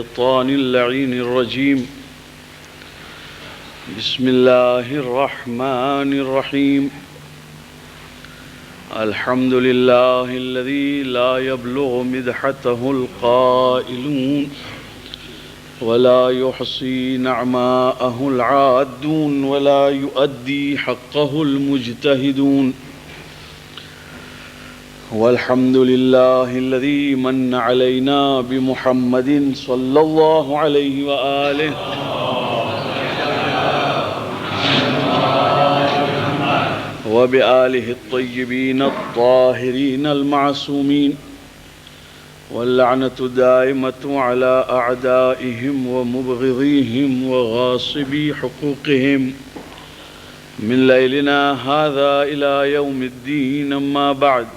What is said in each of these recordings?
الشيطان اللعين الرجيم. بسم الله الرحمن الرحيم. الحمد لله الذي لا يبلغ مدحته القائلون ولا يحصي نعماءه العادون ولا يؤدي حقه المجتهدون. والحمد لله الذي من علينا بمحمد صلى الله عليه وآله وبآله الطيبين الطاهرين المعصومين، واللعنة دائمة على أعدائهم ومبغضيهم وغاصبي حقوقهم من ليلنا هذا إلى يوم الدين. أما بعد،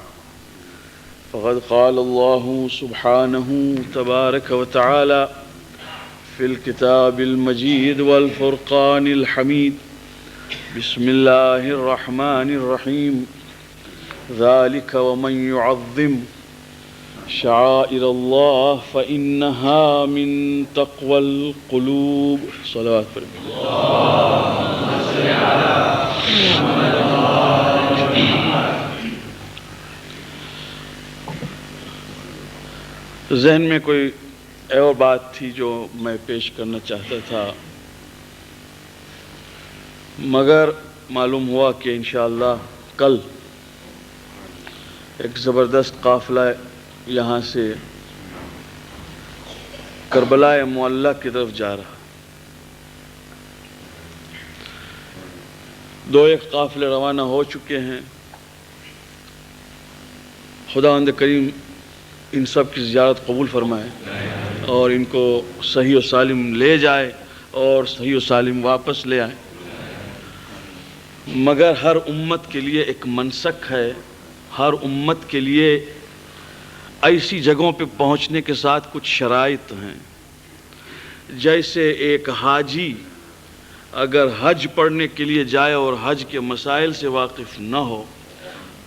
فقد قال الله سبحانه تبارك وتعالى في الكتاب المجيد والفرقان الحميد: بسم الله الرحمن الرحيم. ذلك ومن يعظم شعائر الله فإنها من تقوى القلوب. صلوات پر اللهم صل على محمد. ذہن میں کوئی اور بات تھی جو میں پیش کرنا چاہتا تھا، مگر معلوم ہوا کہ انشاءاللہ کل ایک زبردست قافلہ یہاں سے کربلا معلی کی طرف جا رہا. ایک قافلے روانہ ہو چکے ہیں. خداوند کریم ان سب کی زیارت قبول فرمائے اور ان کو صحیح و سالم لے جائے اور صحیح و سالم واپس لے آئے. مگر ہر امت کے لیے ایک منسک ہے، ہر امت کے لیے ایسی جگہوں پہ پہنچنے کے ساتھ کچھ شرائط ہیں. جیسے ایک حاجی اگر حج پڑھنے کے لیے جائے اور حج کے مسائل سے واقف نہ ہو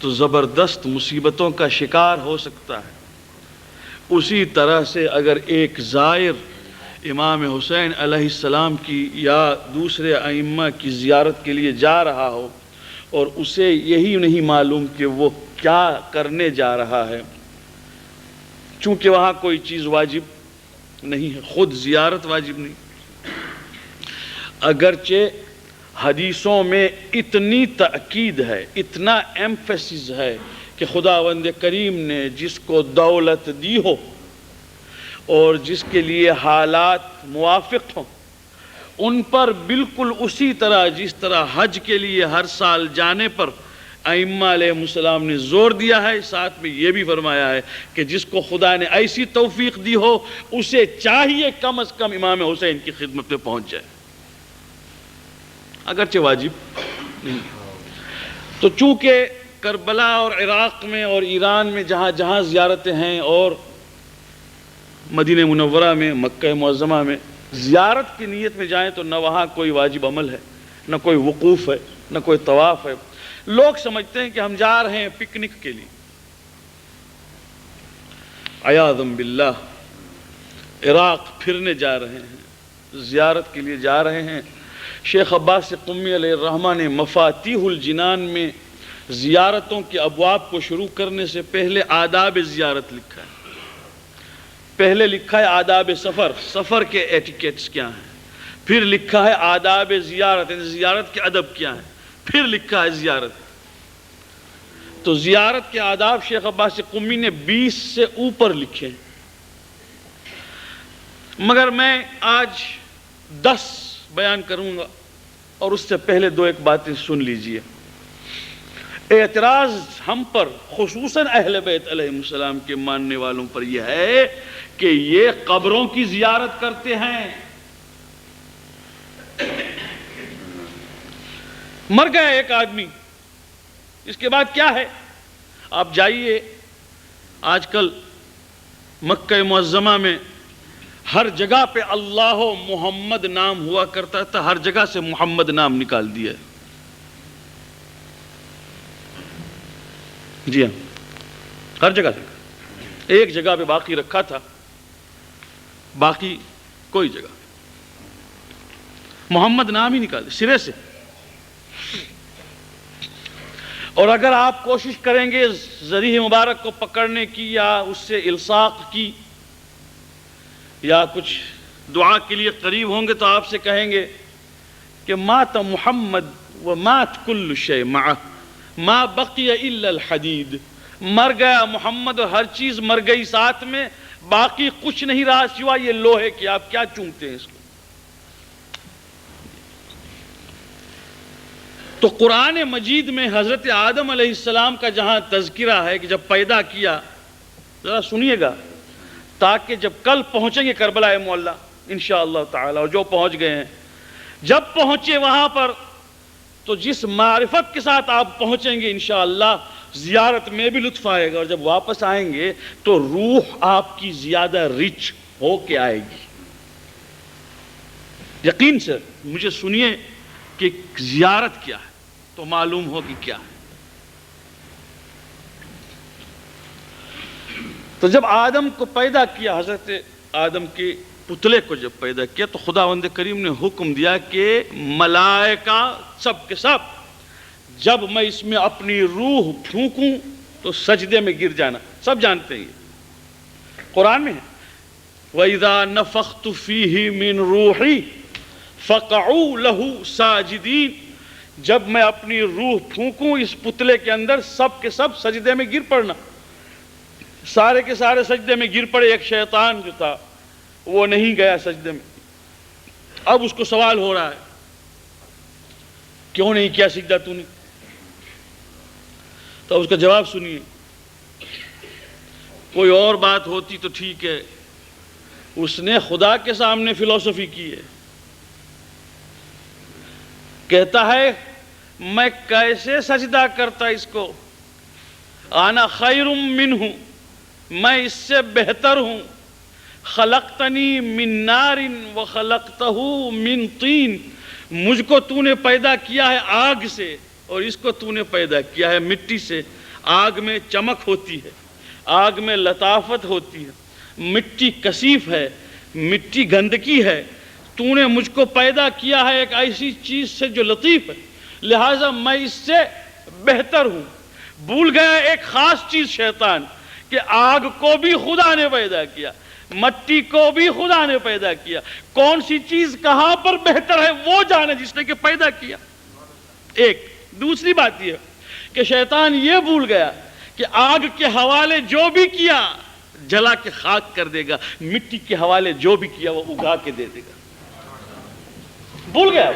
تو زبردست مصیبتوں کا شکار ہو سکتا ہے. اسی طرح سے اگر ایک زائر امام حسین علیہ السلام کی یا دوسرے ائمہ کی زیارت کے لیے جا رہا ہو اور اسے یہی نہیں معلوم کہ وہ کیا کرنے جا رہا ہے، چونکہ وہاں کوئی چیز واجب نہیں ہے، خود زیارت واجب نہیں، اگرچہ حدیثوں میں اتنی تأکید ہے، اتنا ایمفیسس ہے کہ خداوند کریم نے جس کو دولت دی ہو اور جس کے لیے حالات موافق ہوں ان پر بالکل اسی طرح جس طرح حج کے لیے ہر سال جانے پر ائمہ علیہ السلام نے زور دیا ہے، ساتھ میں یہ بھی فرمایا ہے کہ جس کو خدا نے ایسی توفیق دی ہو اسے چاہیے کم از کم امام حسین کی خدمت میں پہنچ جائے، اگرچہ واجب نہیں. تو چونکہ کربلا اور عراق میں اور ایران میں جہاں جہاں زیارتیں ہیں اور مدینہ منورہ میں، مکہ معظمہ میں زیارت کی نیت میں جائیں تو نہ وہاں کوئی واجب عمل ہے، نہ کوئی وقوف ہے، نہ کوئی طواف ہے. لوگ سمجھتے ہیں کہ ہم جا رہے ہیں پکنک کے لیے. عیاذ باللہ، عراق پھرنے جا رہے ہیں، زیارت کے لیے جا رہے ہیں. شیخ عباس قمی علیہ الرحمہ نے مفاتیح الجنان میں زیارتوں کے ابواب کو شروع کرنے سے پہلے آداب زیارت لکھا ہے. پہلے لکھا ہے آداب سفر، سفر کے ایٹیکیٹس کیا ہیں، پھر لکھا ہے آداب زیارت، یعنی زیارت کے ادب کیا ہیں، پھر لکھا ہے زیارت. تو زیارت کے آداب شیخ عباس قمی نے 20 سے اوپر لکھے ہیں، مگر میں آج 10 بیان کروں گا اور اس سے پہلے ایک باتیں سن لیجئے. اعتراض ہم پر، خصوصاً اہل بیت علیہ السلام کے ماننے والوں پر یہ ہے کہ یہ قبروں کی زیارت کرتے ہیں. مر گیا ایک آدمی، اس کے بعد کیا ہے؟ آپ جائیے، آج کل مکہ معظمہ میں ہر جگہ پہ اللہ و محمد نام ہوا کرتا تھا، ہر جگہ سے محمد نام نکال دیا ہے. جی ہاں، ہر جگہ سے. ایک جگہ پہ باقی رکھا تھا باقی کوئی جگہ محمد نام ہی نکال دے سرے سے. اور اگر آپ کوشش کریں گے ذریح مبارک کو پکڑنے کی یا اس سے الصاق کی یا کچھ دعا کے لیے قریب ہوں گے تو آپ سے کہیں گے کہ مات محمد و مات کل شیء معہ ما بقی الا الحدید. مر گیا محمد اور ہر چیز مر گئی ساتھ میں، باقی کچھ نہیں رہا سوا یہ لوہے کی. آپ کیا چونتے ہیں اس کو؟ تو قرآن مجید میں حضرت آدم علیہ السلام کا جہاں تذکرہ ہے کہ جب پیدا کیا، ذرا سنیے گا تاکہ جب کل پہنچیں گے کربلا معلیٰ انشاءاللہ تعالی، اور جو پہنچ گئے ہیں، جب پہنچے وہاں پر تو جس معرفت کے ساتھ آپ پہنچیں گے انشاءاللہ زیارت میں بھی لطف آئے گا، اور جب واپس آئیں گے تو روح آپ کی زیادہ رچ ہو کے آئے گی. یقین سے مجھے سنیے کہ زیارت کیا ہے تو معلوم ہو کہ کیا ہے. تو جب آدم کو پیدا کیا، حضرت آدم کے پتلے کو جب پیدا کیا تو خداوند کریم نے حکم دیا کہ ملائکہ سب کے سب جب میں اس میں اپنی روح پھونکوں تو سجدے میں گر جانا. سب جانتے ہیں یہ قرآن میں ہے. وَإِذَا نَفَخْتُ فِيهِ مِن رُوحِي فَقَعُوا لَهُ سَاجِدِينَ. جب میں اپنی روح پھونکوں اس پتلے کے اندر سب کے سب سجدے میں گر پڑنا. سارے کے سارے سجدے میں گر پڑے. ایک شیطان جو تھا وہ نہیں گیا سجدے میں. اب اس کو سوال ہو رہا ہے کیوں نہیں کیا سجدہ تو نے؟ تو اس کا جواب سنیے. کوئی اور بات ہوتی تو ٹھیک ہے، اس نے خدا کے سامنے فلسفی کی ہے. کہتا ہے میں کیسے سجدہ کرتا اس کو، انا خیر منہ، میں اس سے بہتر ہوں. خلقتنی من نار وخلقتہ من طین. مجھ کو تو نے پیدا کیا ہے آگ سے اور اس کو تو نے پیدا کیا ہے مٹی سے. آگ میں چمک ہوتی ہے، آگ میں لطافت ہوتی ہے، مٹی کثیف ہے، مٹی گندگی ہے. تو نے مجھ کو پیدا کیا ہے ایک ایسی چیز سے جو لطیف ہے، لہٰذا میں اس سے بہتر ہوں. بھول گیا ایک خاص چیز شیطان کہ آگ کو بھی خدا نے پیدا کیا، مٹی کو بھی خدا نے پیدا کیا. کون سی چیز کہاں پر بہتر ہے وہ جانے جس نے کہ پیدا کیا. ایک دوسری بات یہ کہ شیطان یہ بھول گیا کہ آگ کے حوالے جو بھی کیا جلا کے خاک کر دے گا، مٹی کے حوالے جو بھی کیا وہ اگا کے دے دے گا. بھول گیا.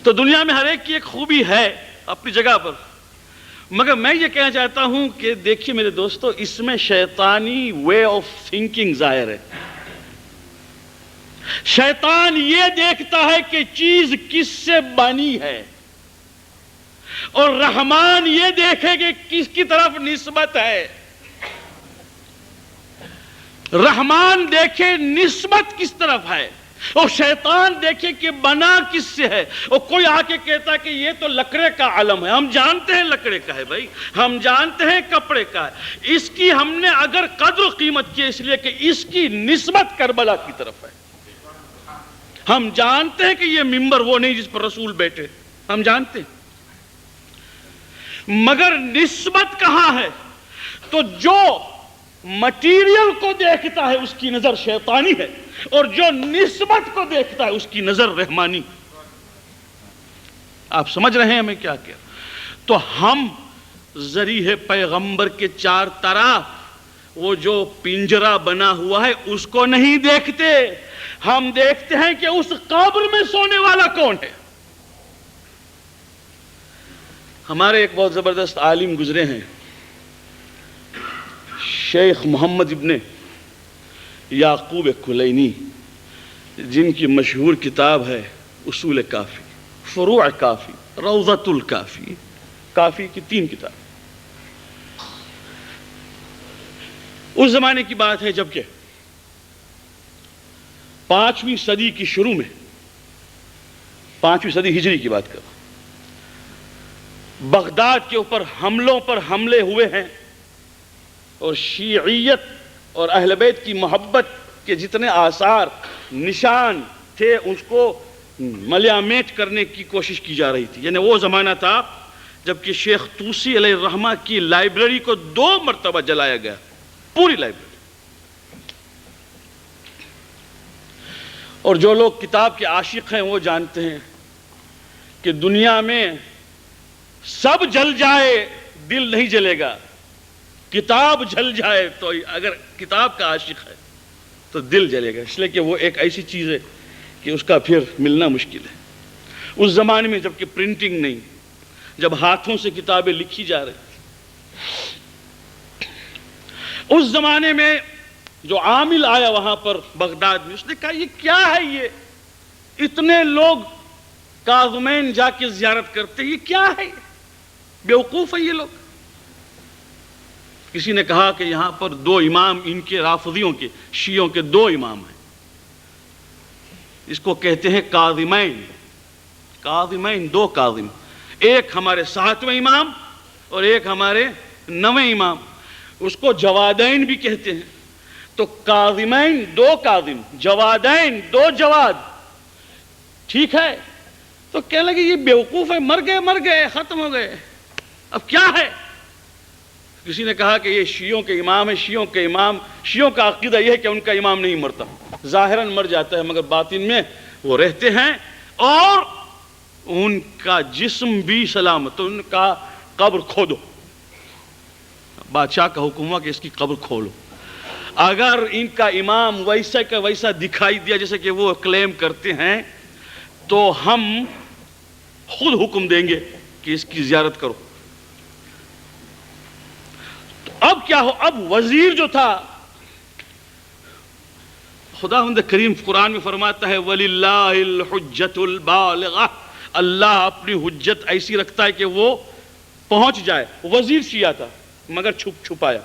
تو دنیا میں ہر ایک کی ایک خوبی ہے اپنی جگہ پر، مگر میں یہ کہنا چاہتا ہوں کہ دیکھیے میرے دوستو، اس میں شیطانی وے آف تھنکنگ ظاہر ہے. شیطان یہ دیکھتا ہے کہ چیز کس سے بنی ہے، اور رحمان یہ دیکھے کہ کس کی طرف نسبت ہے. رحمان دیکھے نسبت کس طرف ہے اور شیطان دیکھے کہ بنا کس سے ہے. اور کوئی آ کے کہتا کہ یہ تو لکڑے کا علم ہے. ہم جانتے ہیں لکڑے کا ہے بھائی، ہم جانتے ہیں کپڑے کا ہے. اس کی ہم نے اگر قدر و قیمت کی اس لیے کہ اس کی نسبت کربلا کی طرف ہے. ہم جانتے ہیں کہ یہ ممبر وہ نہیں جس پر رسول بیٹھے، ہم جانتے ہیں، مگر نسبت کہاں ہے؟ تو جو مٹیریل کو دیکھتا ہے اس کی نظر شیطانی ہے، اور جو نسبت کو دیکھتا ہے اس کی نظر رحمانی. آپ سمجھ رہے ہیں میں کیا کہہ رہا ہوں؟ تو ہم ذریح پیغمبر کے چار طرف وہ جو پنجرہ بنا ہوا ہے اس کو نہیں دیکھتے. ہم دیکھتے ہیں کہ اس قبر میں سونے والا کون ہے. ہمارے ایک بہت زبردست عالم گزرے ہیں، شیخ محمد ابن یعقوب کلینی، جن کی مشہور کتاب ہے اصول کافی، فروع کافی، روضۃ الکافی. کافی کی 3 کتاب. اس زمانے کی بات ہے جبکہ 5ویں صدی کی شروع میں، 5ویں صدی ہجری کی بات کروں، بغداد کے اوپر حملوں پر حملے ہوئے ہیں، اور شیعیت اور اہل بیت کی محبت کہ جتنے آثار نشان تھے اس کو ملیامیٹ کرنے کی کوشش کی جا رہی تھی. یعنی وہ زمانہ تھا جبکہ شیخ طوسی علیہ الرحمہ کی لائبریری کو 2 مرتبہ جلایا گیا، پوری لائبریری. اور جو لوگ کتاب کے عاشق ہیں وہ جانتے ہیں کہ دنیا میں سب جل جائے دل نہیں جلے گا، کتاب جل جائے تو اگر کتاب کا عاشق ہے تو دل جلے گا، اس لیے کہ وہ ایک ایسی چیز ہے کہ اس کا پھر ملنا مشکل ہے. اس زمانے میں جب کہ پرنٹنگ نہیں، جب ہاتھوں سے کتابیں لکھی جا رہی، اس زمانے میں جو عامل آیا وہاں پر بغداد میں، اس نے کہا یہ کیا ہے، یہ اتنے لوگ کاظمین جا کے زیارت کرتے، یہ کیا ہے، بیوقوف ہے یہ لوگ. کسی نے کہا کہ یہاں پر 2 امام ان کے رافضیوں کے شیعوں کے 2 امام ہیں، اس کو کہتے ہیں کاظمین. کاظمین 2 کاظم، ایک ہمارے 7ویں امام اور ایک ہمارے 9ویں امام، اس کو جوادین بھی کہتے ہیں. تو کاظمین 2 کاظم، جوادین 2 جواد، ٹھیک ہے. تو کہنے لگے یہ بیوقوف ہے، مر گئے ختم ہو گئے، اب کیا ہے. کسی نے کہا کہ یہ شیعوں کے امام ہے. شیعوں کا عقیدہ یہ ہے کہ ان کا امام نہیں مرتا، ظاہراً مر جاتا ہے مگر باطن میں وہ رہتے ہیں، اور ان کا جسم بھی سلامت. تو ان کا قبر کھودو، بادشاہ کا حکم ہوا کہ اس کی قبر کھولو. اگر ان کا امام ویسا کا ویسا دکھائی دیا جیسے کہ وہ کلیم کرتے ہیں تو ہم خود حکم دیں گے کہ اس کی زیارت کرو. تو اب کیا ہو، اب وزیر جو تھا، خداوند کریم قرآن میں فرماتا ہے وَلِلَّهِ الْحُجَّةُ الْبَالِغَةُ، اللہ اپنی حجت ایسی رکھتا ہے کہ وہ پہنچ جائے. وزیر شیعہ تھا مگر چھپایا.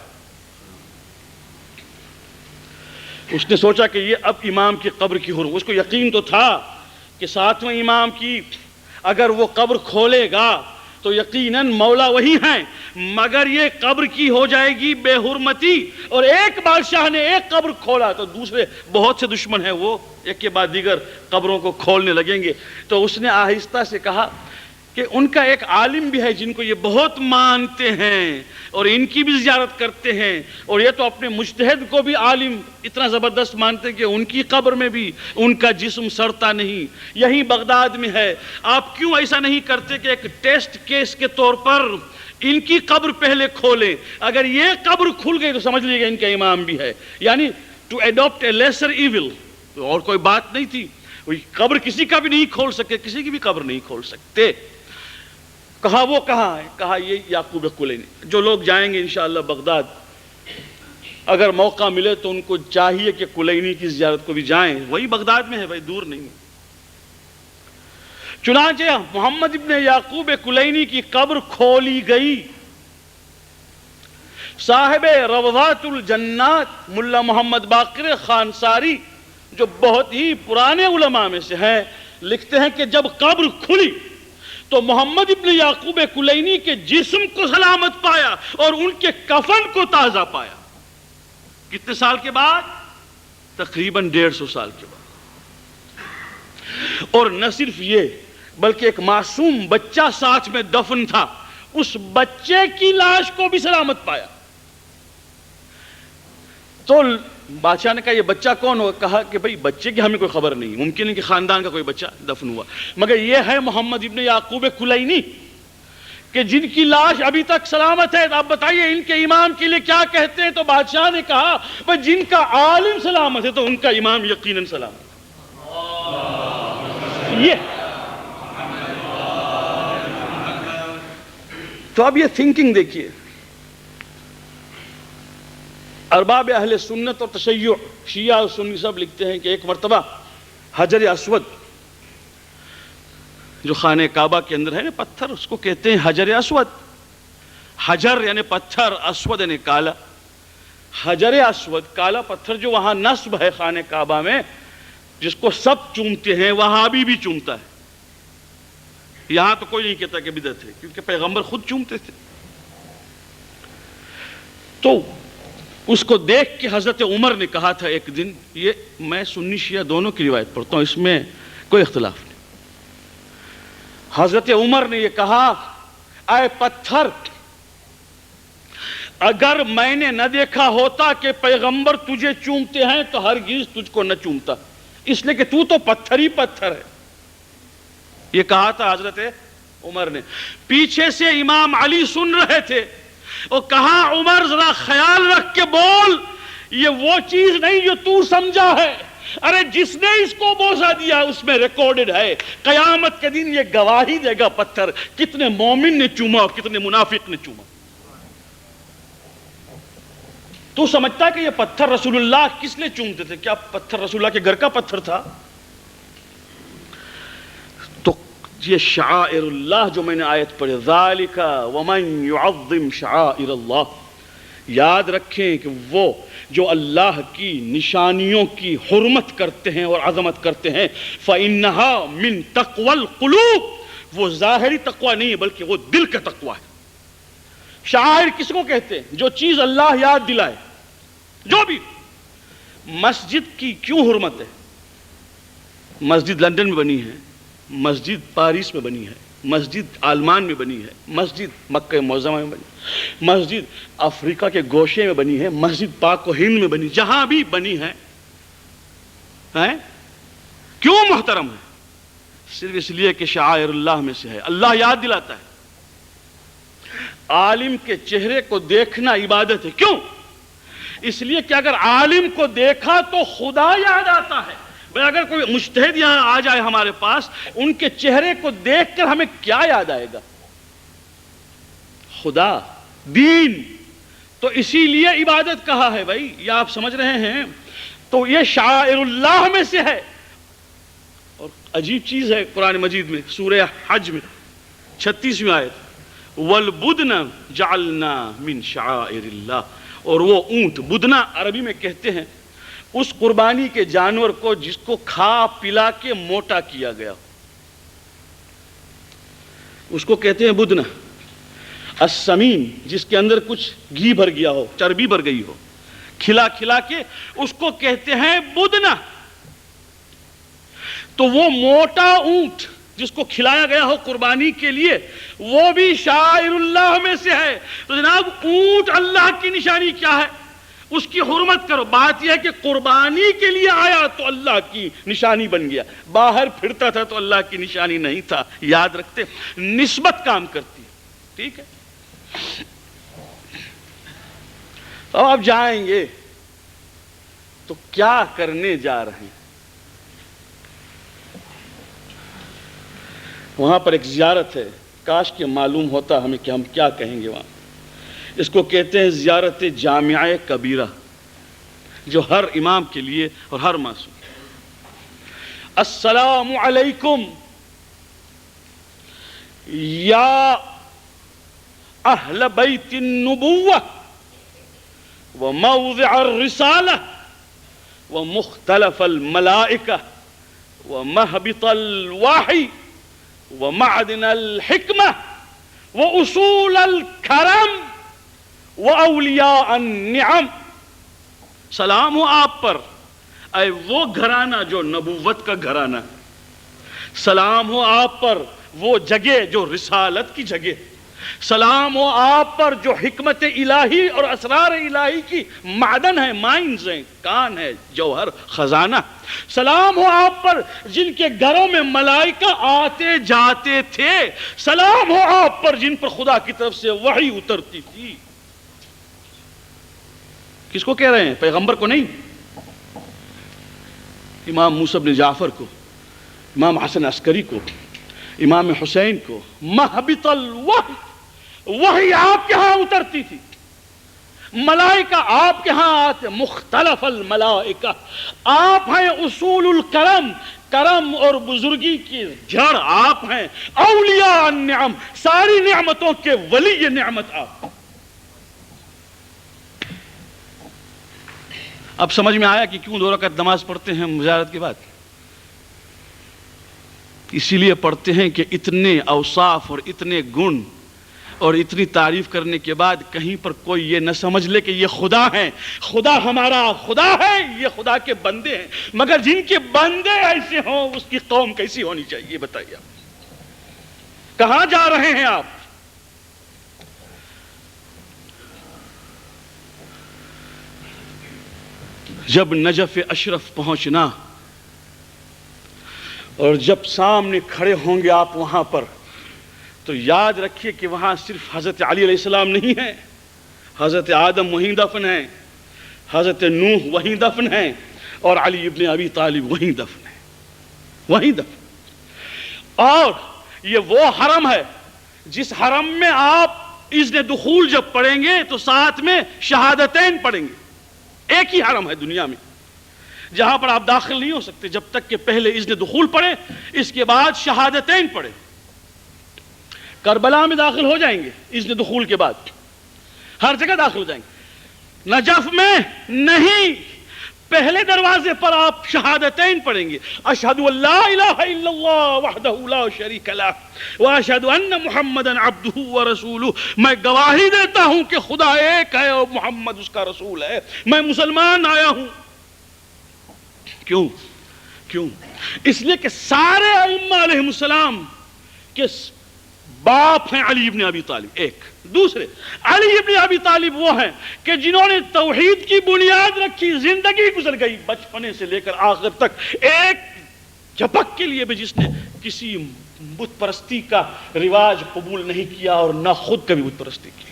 اس نے سوچا کہ یہ اب امام کی قبر کی حرمت، اس کو یقین تو تھا کہ 7ویں امام کی اگر وہ قبر کھولے گا تو یقیناً مولا وہی ہیں، مگر یہ قبر کی ہو جائے گی بے حرمتی. اور ایک بادشاہ نے ایک قبر کھولا تو دوسرے بہت سے دشمن ہیں وہ ایک کے بعد دیگر قبروں کو کھولنے لگیں گے. تو اس نے آہستہ سے کہا کہ ان کا ایک عالم بھی ہے جن کو یہ بہت مانتے ہیں اور ان کی بھی زیارت کرتے ہیں، اور یہ تو اپنے مجتہد کو بھی عالم اتنا زبردست مانتے ہیں کہ ان کی قبر میں بھی ان کا جسم سڑتا نہیں، یہی بغداد میں ہے. آپ کیوں ایسا نہیں کرتے کہ ایک ٹیسٹ کیس کے طور پر ان کی قبر پہلے کھولیں، اگر یہ قبر کھل گئی تو سمجھ لیجیے گا ان کا امام بھی ہے. یعنی to adapt a lesser evil, اور کوئی بات نہیں تھی. قبر کسی کا بھی نہیں کھول سکتے، کسی کی بھی قبر نہیں کھول سکتے. کہا وہ کہاں ہے؟ کہا یہ یعقوب کلینی. جو لوگ جائیں گے انشاءاللہ بغداد، اگر موقع ملے تو ان کو چاہیے کہ کلینی کی زیارت کو بھی جائیں، وہی بغداد میں ہے بھائی، دور نہیں. چنانچہ محمد ابن یعقوب کلینی کی قبر کھولی گئی. صاحب روضات الجنات ملا محمد باقر خانساری جو بہت ہی پرانے علماء میں سے ہیں، لکھتے ہیں کہ جب قبر کھلی تو محمد ابن یعقوب کلینی کے جسم کو سلامت پایا اور ان کے کفن کو تازہ پایا. کتنے سال کے بعد؟ تقریباً 150 سال کے بعد. اور نہ صرف یہ بلکہ ایک معصوم بچہ ساتھ میں دفن تھا، اس بچے کی لاش کو بھی سلامت پایا. تو بادشاہ نے کہا یہ بچہ کون ہوا؟ کہا کہ بھئی بچے کی ہمیں کوئی خبر نہیں، ممکن ہے کہ خاندان کا کوئی بچہ دفن ہوا، مگر یہ ہے محمد ابن یعقوب کلینی کہ جن کی لاش ابھی تک سلامت ہے. آپ بتائیے ان کے امام کے لیے کیا کہتے ہیں؟ تو بادشاہ نے کہا بھئی جن کا عالم سلامت ہے تو ان کا امام یقیناً سلامت ہے. یہ تو اب یہ تھنکنگ دیکھیے. ارباب اہل سنت اور تشیع، شیعہ اور سنی سب لکھتے ہیں کہ ایک مرتبہ حجر اسود جو خانہ کعبہ کے اندر ہے نا پتھر، اس کو کہتے ہیں حجر اسود. حجر یعنی پتھر، اسود یعنی کالا. حجر اسود کالا پتھر جو وہاں نصب ہے خانہ کعبہ میں، جس کو سب چومتے ہیں، وہابی بھی چومتا ہے. یہاں تو کوئی نہیں کہتا کہ بدعت ہے کیونکہ پیغمبر خود چومتے تھے. تو اس کو دیکھ کے حضرت عمر نے کہا تھا ایک دن، یہ میں سنی شیعہ دونوں کی روایت پڑھتا ہوں، اس میں کوئی اختلاف نہیں، حضرت عمر نے یہ کہا، اے پتھر، اگر میں نے نہ دیکھا ہوتا کہ پیغمبر تجھے چومتے ہیں تو ہرگز تجھ کو نہ چومتا، اس لیے کہ تو پتھر ہی پتھر ہے. یہ کہا تھا حضرت عمر نے. پیچھے سے امام علی سن رہے تھے، اور کہا عمر ذرا خیال رکھ کے بول، یہ وہ چیز نہیں جو تو سمجھا ہے، ارے جس نے اس کو بوسہ دیا اس میں ریکارڈڈ ہے، قیامت کے دن یہ گواہی دے گا پتھر کتنے مومن نے چوما اور کتنے منافق نے چوما. تو سمجھتا کہ یہ پتھر رسول اللہ کس لیے چومتے تھے؟ کیا پتھر رسول اللہ کے گھر کا پتھر تھا؟ تو یہ شعائر اللہ جو میں نے آیت پڑھی، ذالک ومن یعظم شعائر اللہ، یاد رکھیں کہ وہ جو اللہ کی نشانیوں کی حرمت کرتے ہیں اور عظمت کرتے ہیں، فإنہا من تقوی القلوب، وہ ظاہری تقوی نہیں ہے بلکہ وہ دل کا تقوی ہے. شعائر کس کو کہتے ہیں؟ جو چیز اللہ یاد دلائے. جو بھی مسجد کی کیوں حرمت ہے؟ مسجد لندن میں بنی ہے، مسجد پیرس میں بنی ہے، مسجد آلمان میں بنی ہے، مسجد مکہ معظمہ میں بنی، مسجد افریقہ کے گوشے میں بنی ہے، مسجد پاک و ہند میں بنی، جہاں بھی بنی ہے کیوں محترم ہے؟ صرف اس لیے کہ شعائر اللہ میں سے ہے، اللہ یاد دلاتا ہے. عالم کے چہرے کو دیکھنا عبادت ہے. کیوں؟ اس لیے کہ اگر عالم کو دیکھا تو خدا یاد آتا ہے. بھئی اگر کوئی مجتہد یہاں آ جائے ہمارے پاس، ان کے چہرے کو دیکھ کر ہمیں کیا یاد آئے گا؟ خدا، دین. تو اسی لیے عبادت کہا ہے. بھائی یہ آپ سمجھ رہے ہیں؟ تو یہ شعائر اللہ میں سے ہے. اور عجیب چیز ہے قرآن مجید میں، سورہ حج میں 36ویں آیت، وَالْبُدْنَ جَعَلْنَا مِنْ شَعَائِرِ اللَّهِ، اور وہ اونٹ، بدنا عربی میں کہتے ہیں اس قربانی کے جانور کو جس کو کھا پلا کے موٹا کیا گیا، اس کو کہتے ہیں بدنا. السمین، جس کے اندر کچھ گھی بھر گیا ہو، چربی بھر گئی ہو، کھلا کھلا کے، اس کو کہتے ہیں بدنا. تو وہ موٹا اونٹ جس کو کھلایا گیا ہو قربانی کے لیے، وہ بھی شاعر اللہ میں سے ہے. تو جناب اونٹ اللہ کی نشانی کیا ہے؟ اس کی حرمت کرو. بات یہ ہے کہ قربانی کے لیے آیا تو اللہ کی نشانی بن گیا، باہر پھرتا تھا تو اللہ کی نشانی نہیں تھا. یاد رکھتے، نسبت کام کرتی ہے. ٹھیک ہے؟ اب آپ جائیں گے تو کیا کرنے جا رہے ہیں؟ وہاں پر ایک زیارت ہے، کاش کہ معلوم ہوتا ہمیں کہ ہم کیا کہیں گے وہاں. اس کو کہتے ہیں زیارت جامعہ کبیرہ، جو ہر امام کے لیے اور ہر معصوم. السلام علیکم یا اہل بیت النبوہ وموضع الرسالہ ومختلف الملائکہ ومہبط الوحی ومعدن الحکمہ واصول الکرم واولیاء النعم. سلام ہو آپ پر اے وہ گھرانہ جو نبوت کا گھرانہ، سلام ہو آپ پر وہ جگہ جو رسالت کی جگہ، سلام ہو آپ پر جو حکمت الہی اور اسرار الہی کی معدن ہے، مائنز ہیں، کان ہے، جوہر، خزانہ. سلام ہو آپ پر جن کے گھروں میں ملائکہ آتے جاتے تھے. سلام ہو آپ پر جن پر خدا کی طرف سے وحی اترتی تھی. کس کو کہہ رہے ہیں؟ پیغمبر کو نہیں، امام موسیٰ بن جعفر کو، امام حسن عسکری کو، امام حسین کو. مہبط الوحی، وحی آپ کے ہاں اترتی تھی، ملائکہ آپ کے ہاں آتے. مختلف الملائکہ، آپ ہیں اصول الکرم، کرم اور بزرگی کی جڑ آپ ہیں. اولیاء النعم، ساری نعمتوں کے ولی نعمت آپ. اب سمجھ میں آیا کہ کیوں 2 رکعت نماز پڑھتے ہیں زیارت کے بعد؟ اسی لیے پڑھتے ہیں کہ اتنے اوصاف اور اتنے گن اور اتنی تعریف کرنے کے بعد کہیں پر کوئی یہ نہ سمجھ لے کہ یہ خدا ہیں. خدا ہمارا خدا ہے، یہ خدا کے بندے ہیں. مگر جن کے بندے ایسے ہوں اس کی قوم کیسی ہونی چاہیے بتائیے آپ؟ کہاں جا رہے ہیں آپ؟ جب نجف اشرف پہنچنا اور جب سامنے کھڑے ہوں گے آپ وہاں پر، تو یاد رکھیے کہ وہاں صرف حضرت علی علیہ السلام نہیں ہیں، حضرت آدم وہیں دفن ہیں، حضرت نوح وہیں دفن ہیں، اور علی ابن ابی طالب وہیں دفن ہیں، وہیں دفن. اور یہ وہ حرم ہے جس حرم میں آپ اذن دخول جب پڑھیں گے تو ساتھ میں شہادتین پڑھیں گے. ایک ہی حرم ہے دنیا میں جہاں پر آپ داخل نہیں ہو سکتے جب تک کہ پہلے اذن دخول پڑھے، اس کے بعد شہادتین پڑھے. کربلا میں داخل ہو جائیں گے اذن دخول کے بعد، ہر جگہ داخل ہو جائیں گے. نجف میں نہیں، پہلے دروازے پر آپ شہادتین پڑھیں گے. اشہد ان لا الہ الا اللہ وحدہ لا شریک لہ واشہد ان محمدا عبدہ ورسولہ. میں گواہی دیتا ہوں کہ خدا ایک ہے اور محمد اس کا رسول ہے. میں مسلمان آیا ہوں. کیوں؟ اس لیے کہ سارے ائمہ علیہم السلام کے باپ ہیں علی ابن ابی طالب. ایک دوسرے علی ابن ابی طالب وہ ہیں کہ جنہوں نے توحید کی بنیاد رکھی. زندگی گزر گئی بچپنے سے لے کر آخر تک ایک جھپک کے لیے بھی جس نے کسی بت پرستی کا رواج قبول نہیں کیا اور نہ خود کبھی بت پرستی کی.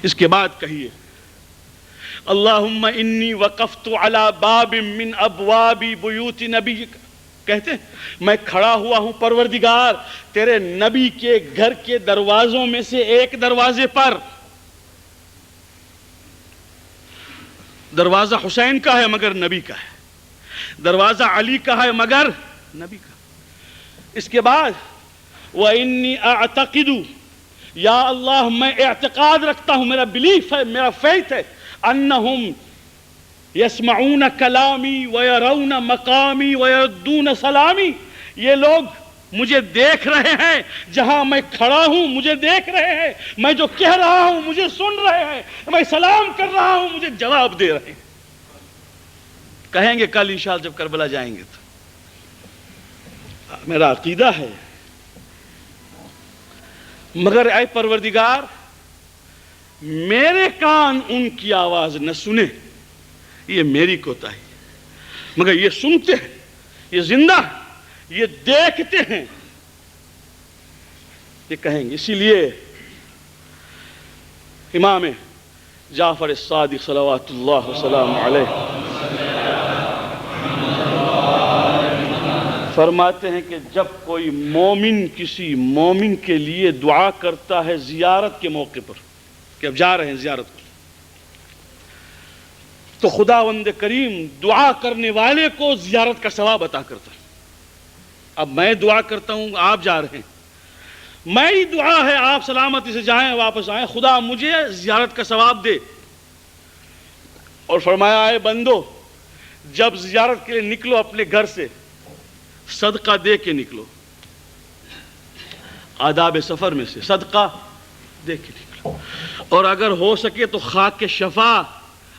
اس کے بعد کہیے اللہم انی وقفت علی باب من ابواب بیوت نبیک. کہتے ہیں میں کھڑا ہوا ہوں پروردگار تیرے نبی کے گھر کے دروازوں میں سے ایک دروازے پر. دروازہ حسین کا ہے مگر نبی کا ہے، دروازہ علی کا ہے مگر نبی کا. اس کے بعد وَإِنِّي أَعْتَقِدُ، یا اللہ میں اعتقاد رکھتا ہوں، میرا بلیف ہے، میرا فیتھ ہے، انہم یسمعون کلامی ویرون مقامی ویردون سلامی. یہ لوگ مجھے دیکھ رہے ہیں، جہاں میں کھڑا ہوں مجھے دیکھ رہے ہیں، میں جو کہہ رہا ہوں مجھے سن رہے ہیں، میں سلام کر رہا ہوں مجھے جواب دے رہے ہیں. کہیں گے کل انشاءاللہ جب کربلا جائیں گے تو. میرا عقیدہ ہے. مگر اے پروردگار میرے کان ان کی آواز نہ سنے، یہ میری کوتاہی. مگر یہ سنتے ہیں، یہ زندہ ہیں، یہ دیکھتے ہیں، یہ کہیں گے. اسی لیے امام جعفر الصادق صلوات اللہ وسلام علیہ فرماتے ہیں کہ جب کوئی مومن کسی مومن کے لیے دعا کرتا ہے زیارت کے موقع پر، کہ اب جا رہے ہیں زیارت کو، تو خداوند کریم دعا کرنے والے کو زیارت کا ثواب عطا کرتا ہے. اب میں دعا کرتا ہوں، آپ جا رہے ہیں، میری دعا ہے آپ سلامتی سے جائیں واپس آئیں، خدا مجھے زیارت کا ثواب دے. اور فرمایا اے بندو جب زیارت کے لیے نکلو اپنے گھر سے صدقہ دے کے نکلو. آداب سفر میں سے صدقہ دے کے نکلو، اور اگر ہو سکے تو خاک شفا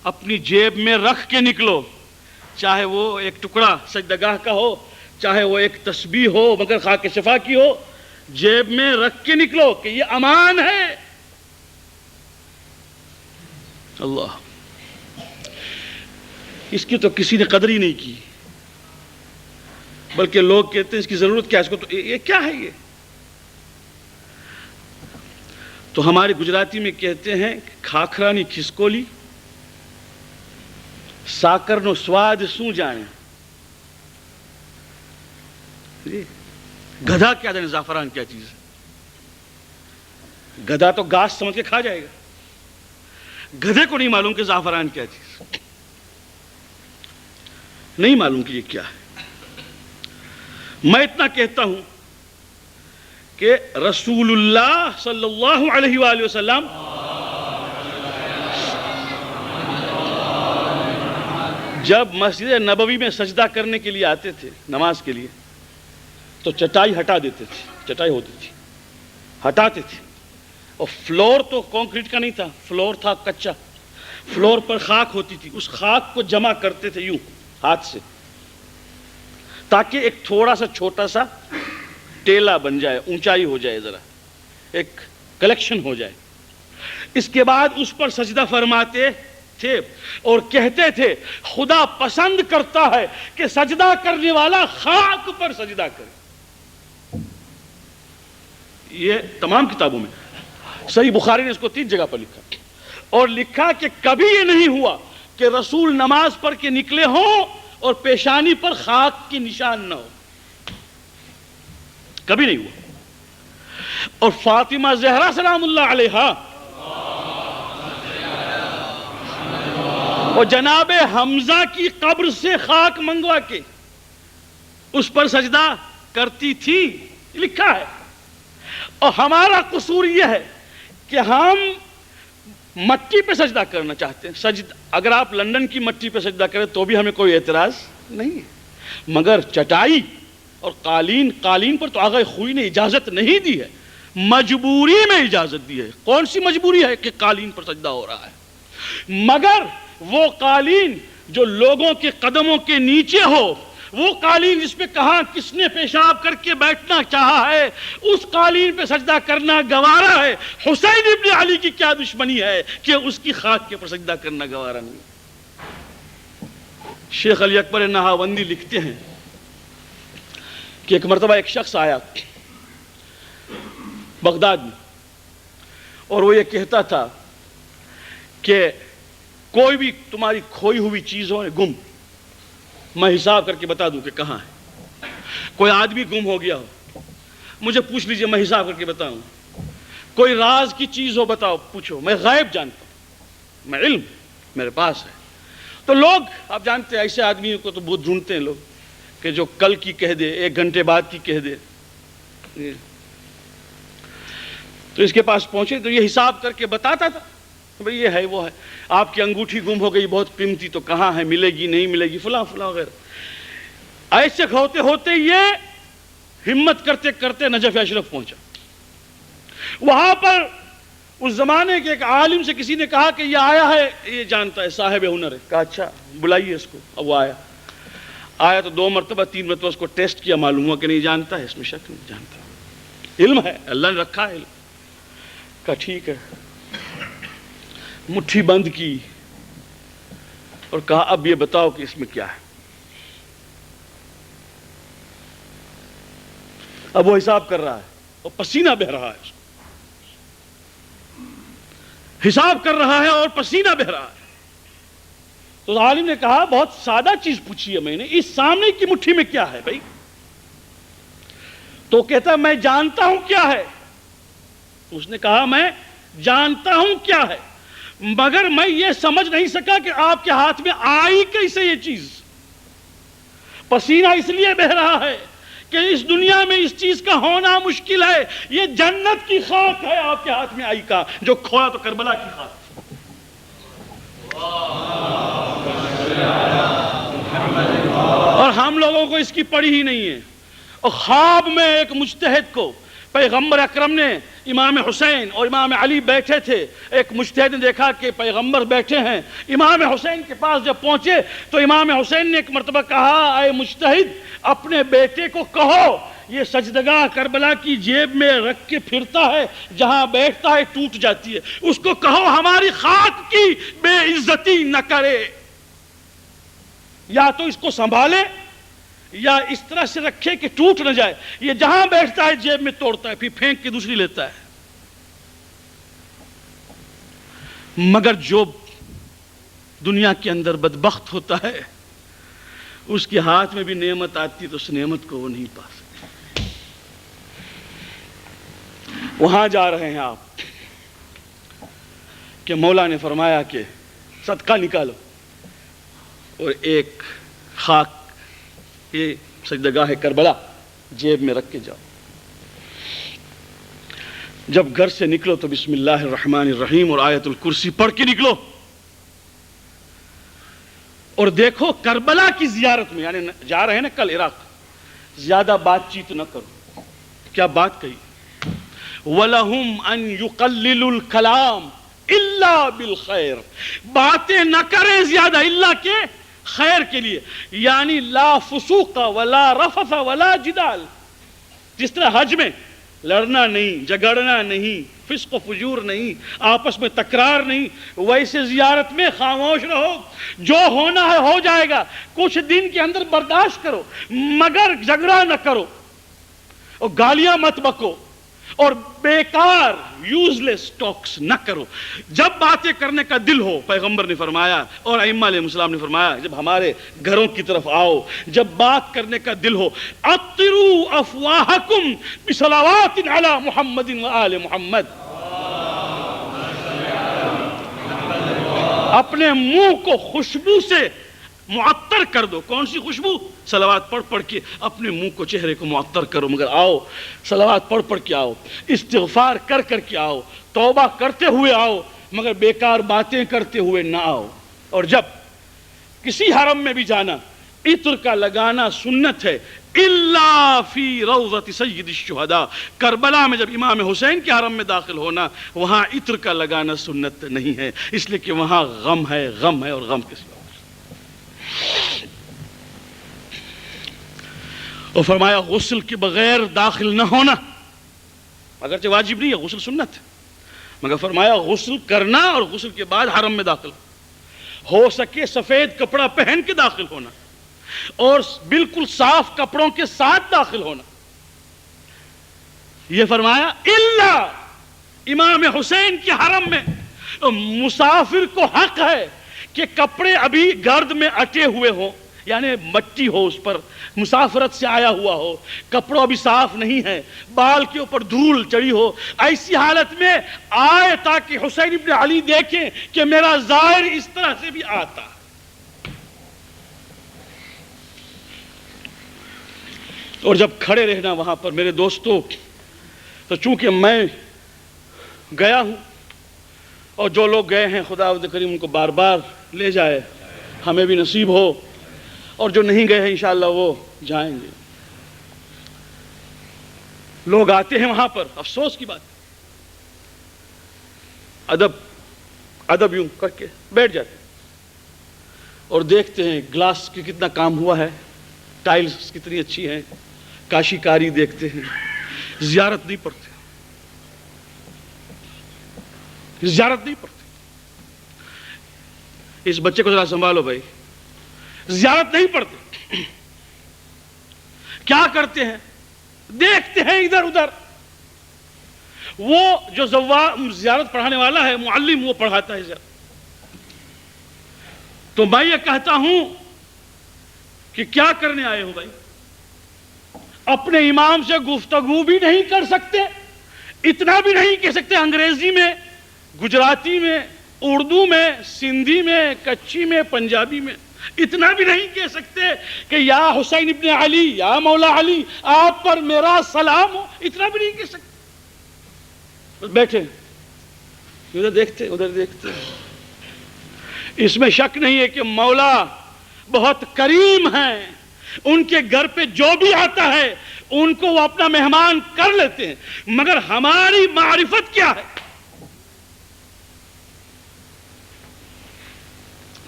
اپنی جیب میں رکھ کے نکلو، چاہے وہ ایک ٹکڑا سجدگاہ کا ہو، چاہے وہ ایک تسبیح ہو مگر خاک شفا کی ہو، جیب میں رکھ کے نکلو کہ یہ امان ہے. اللہ، اس کی تو کسی نے قدر ہی نہیں کی، بلکہ لوگ کہتے ہیں اس کی ضرورت کیا ہے، اس کو تو یہ کیا ہے یہ. تو ہمارے گجراتی میں کہتے ہیں کھاکھرانی کھسکولی ساکر نو سواد سو جائیں. گدھا کیا جانے زعفران کیا چیز ہے. گدھا تو گھاس سمجھ کے کھا جائے گا، گدھے کو نہیں معلوم کہ زعفران کیا چیز، نہیں معلوم کہ یہ کیا ہے. میں اتنا کہتا ہوں کہ رسول اللہ صلی اللہ علیہ وآلہ وسلم جب مسجد نبوی میں سجدہ کرنے کے لیے آتے تھے نماز کے لیے تو چٹائی ہٹا دیتے تھے، چٹائی ہوتی تھی، ہٹاتے تھے. اور فلور تو کنکریٹ کا نہیں تھا، فلور تھا کچا. فلور پر خاک ہوتی تھی، اس خاک کو جمع کرتے تھے یوں ہاتھ سے، تاکہ ایک تھوڑا سا چھوٹا سا ٹیلا بن جائے، اونچائی ہو جائے، ذرا ایک کلیکشن ہو جائے. اس کے بعد اس پر سجدہ فرماتے تھے اور کہتے تھے خدا پسند کرتا ہے کہ سجدہ کرنے والا خاک پر سجدہ کرے. یہ تمام کتابوں میں، صحیح بخاری نے اس کو 3 جگہ پر لکھا، اور لکھا کہ کبھی یہ نہیں ہوا کہ رسول نماز پڑھ کے نکلے ہوں اور پیشانی پر خاک کی نشان نہ ہو. کبھی نہیں ہوا. اور فاطمہ زہرا سلام اللہ علیہا اور جناب حمزہ کی قبر سے خاک منگوا کے اس پر سجدہ کرتی تھی، لکھا ہے. اور ہمارا قصور یہ ہے کہ ہم مٹی پہ سجدہ کرنا چاہتے ہیں. اگر آپ لندن کی مٹی پہ سجدہ کریں تو بھی ہمیں کوئی اعتراض نہیں ہے، مگر چٹائی اور قالین پر تو آغا خوئی نے اجازت نہیں دی ہے، مجبوری میں اجازت دی ہے. کون سی مجبوری ہے کہ قالین پر سجدہ ہو رہا ہے؟ مگر وہ قالین جو لوگوں کے قدموں کے نیچے ہو، وہ قالین جس پہ کہاں کس نے پیشاب کر کے بیٹھنا چاہا ہے، اس قالین پہ سجدہ کرنا گوارا ہے. حسین ابن علی کی کیا دشمنی ہے کہ اس کی خاک کے پر سجدہ کرنا گوارا نہیں؟ شیخ علی اکبر نہاوندی لکھتے ہیں کہ ایک مرتبہ ایک شخص آیا بغداد میں، اور وہ یہ کہتا تھا کہ کوئی بھی تمہاری کھوئی ہوئی چیز ہو گم، میں حساب کر کے بتا دوں کہ کہاں ہے. کوئی آدمی گم ہو گیا ہو، مجھے پوچھ لیجئے، میں حساب کر کے بتاؤں. کوئی راز کی چیز ہو، بتاؤ، پوچھو، میں غیب جانتا ہوں، میں علم میرے پاس ہے. تو لوگ، آپ جانتے ہیں ایسے آدمیوں کو تو بہت ڈھونڈتے ہیں لوگ کہ جو کل کی کہہ دے، 1 گھنٹے بعد کی کہہ دے. تو اس کے پاس پہنچے تو یہ حساب کر کے بتاتا تھا، بھئی یہ ہے وہ ہے. آپ کی انگوٹھی گم ہو گئی، بہت قیمتی، تو کہاں ہے، ملے گی نہیں ملے گی، فلاں فلاں وغیرہ. ایسے ہوتے ہوتے یہ ہمت کرتے کرتے نجف اشرف پہنچا. وہاں پر اس زمانے کے ایک عالم سے کسی نے کہا کہ یہ آیا ہے، یہ جانتا ہے، صاحب ہنر ہے. کہا اچھا بلائیے اس کو. اب وہ آیا تو 2 مرتبہ 3 مرتبہ اس کو ٹیسٹ کیا، معلوم ہوا کہ نہیں جانتا ہے، اس میں شک نہیں جانتا، علم ہے، اللہ نے رکھا ہے علم. کہا ٹھیک ہے. مٹھی بند کی اور کہا اب یہ بتاؤ کہ اس میں کیا ہے. اب وہ حساب کر رہا ہے اور پسینہ بہ رہا ہے، حساب کر رہا ہے اور پسینہ بہ رہا ہے. تو عالم نے کہا بہت سادہ چیز پوچھی ہے میں نے، اس سامنے کی مٹھی میں کیا ہے بھائی؟ تو کہتا میں جانتا ہوں کیا ہے. اس نے کہا میں جانتا ہوں کیا ہے، مگر میں یہ سمجھ نہیں سکا کہ آپ کے ہاتھ میں آئی کیسے یہ چیز. پسینہ اس لیے بہ رہا ہے کہ اس دنیا میں اس چیز کا ہونا مشکل ہے. یہ جنت کی خاک ہے آپ کے ہاتھ میں آئی کا، جو کھویا تو کربلا کی خاک. اور ہم لوگوں کو اس کی پڑی ہی نہیں ہے. اور خواب میں ایک مجتہد کو پیغمبر اکرم نے، امام حسین اور امام علی بیٹھے تھے، ایک مجتہد نے دیکھا کہ پیغمبر بیٹھے ہیں. امام حسین کے پاس جب پہنچے تو امام حسین نے ایک مرتبہ کہا اے مجتہد، اپنے بیٹے کو کہو یہ سجدگاہ کربلا کی جیب میں رکھ کے پھرتا ہے، جہاں بیٹھتا ہے ٹوٹ جاتی ہے، اس کو کہو ہماری خاک کی بے عزتی نہ کرے. یا تو اس کو سنبھالے یا اس طرح سے رکھے کہ ٹوٹ نہ جائے. یہ جہاں بیٹھتا ہے جیب میں توڑتا ہے، پھر پھینک کے دوسری لیتا ہے. مگر جو دنیا کے اندر بدبخت ہوتا ہے، اس کے ہاتھ میں بھی نعمت آتی تو اس نعمت کو وہ نہیں پا سکتا. وہاں جا رہے ہیں آپ کہ مولا نے فرمایا کہ صدقہ نکالو اور ایک خاک، یہ سجدگاہ کربلا جیب میں رکھ کے جاؤ. جب گھر سے نکلو تو بسم اللہ الرحمن الرحیم اور آیت الکرسی پڑھ کے نکلو، اور دیکھو کربلا کی زیارت میں، یعنی جا رہے ہیں نا کل عراق، زیادہ بات چیت نہ کرو. کیا بات کہی؟ وَلَهُمْ أَن يُقَلِّلُوا الْكَلَامِ إِلَّا بِالْخَيْرِ، باتیں نہ کریں زیادہ الا کہ خیر کے لیے، یعنی لا فسوق ولا رفث ولا جدال. جس طرح حج میں لڑنا نہیں، جھگڑنا نہیں، فسق و فجور نہیں، آپس میں تکرار نہیں، ویسے زیارت میں خاموش رہو، جو ہونا ہے ہو جائے گا، کچھ دن کے اندر برداشت کرو، مگر جھگڑا نہ کرو اور گالیاں مت بکو اور بیکار یوزلیس ٹاکس نہ کرو. جب باتیں کرنے کا دل ہو، پیغمبر نے فرمایا اور ائمہ علیہ السلام نے فرمایا، جب ہمارے گھروں کی طرف آؤ، جب بات کرنے کا دل ہو، اطروا افواہکم بصلوات علی محمد و آل محمد، اپنے منہ کو خوشبو سے معطر کر دو. کون سی خوشبو؟ صلوات پڑھ پڑھ کے اپنے منہ کو، چہرے کو معطر کرو. مگر آؤ، صلوات پڑھ پڑھ کے آؤ، استغفار کر کر کے آؤ، توبہ کرتے ہوئے آؤ، مگر بیکار باتیں کرتے ہوئے نہ آؤ. اور جب کسی حرم میں بھی جانا، عطر کا لگانا سنت ہے، الا فی روضۃ سید الشہداء. کربلا میں جب امام حسین کے حرم میں داخل ہونا، وہاں عطر کا لگانا سنت نہیں ہے، اس لیے کہ وہاں غم ہے، غم ہے اور غم کے سوا. اور فرمایا غسل کے بغیر داخل نہ ہونا، اگرچہ واجب نہیں ہے، غسل سنت ہے، مگر فرمایا غسل کرنا اور غسل کے بعد حرم میں داخل ہو سکے سفید کپڑا پہن کے داخل ہونا اور بالکل صاف کپڑوں کے ساتھ داخل ہونا. یہ فرمایا الا امام حسین کے حرم میں مسافر کو حق ہے کہ کپڑے ابھی گرد میں اٹے ہوئے ہوں، یعنی مٹی ہو اس پر، مسافرت سے آیا ہوا ہو، کپڑوں ابھی صاف نہیں ہے، بال کے اوپر دھول چڑھی ہو، ایسی حالت میں آئے تاکہ حسین ابن علی دیکھیں کہ میرا زائر اس طرح سے بھی آتا. اور جب کھڑے رہنا وہاں پر میرے دوستو، تو چونکہ میں گیا ہوں اور جو لوگ گئے ہیں خداوند کریم ان کو بار بار لے جائے، ہمیں بھی نصیب ہو، اور جو نہیں گئے ہیں انشاءاللہ وہ جائیں گے. لوگ آتے ہیں وہاں پر، افسوس کی بات، ادب یوں کر کے بیٹھ جاتے ہیں اور دیکھتے ہیں گلاس کی کتنا کام ہوا ہے، ٹائلز کتنی اچھی ہیں، کاشی کاری دیکھتے ہیں، زیارت نہیں پڑھتے، زیارت نہیں پڑھتے. اس بچے کو ذرا سنبھالو بھائی، زیارت نہیں پڑھتے. کیا کرتے ہیں؟ دیکھتے ہیں ادھر ادھر. وہ جو زیارت پڑھانے والا ہے، معلم، وہ پڑھاتا ہے زیارت. تو میں یہ کہتا ہوں کہ کیا کرنے آئے ہو بھائی؟ اپنے امام سے گفتگو بھی نہیں کر سکتے، اتنا بھی نہیں کہہ سکتے انگریزی میں، گجراتی میں، اردو میں، سندھی میں، کچھی میں، پنجابی میں، اتنا بھی نہیں کہہ سکتے کہ یا حسین ابن علی، یا مولا علی، آپ پر میرا سلام ہو، اتنا بھی نہیں کہہ سکتے. بس بیٹھے ادھر دیکھتے ادھر دیکھتے. اس میں شک نہیں ہے کہ مولا بہت کریم ہیں، ان کے گھر پہ جو بھی آتا ہے ان کو وہ اپنا مہمان کر لیتے ہیں، مگر ہماری معرفت کیا ہے؟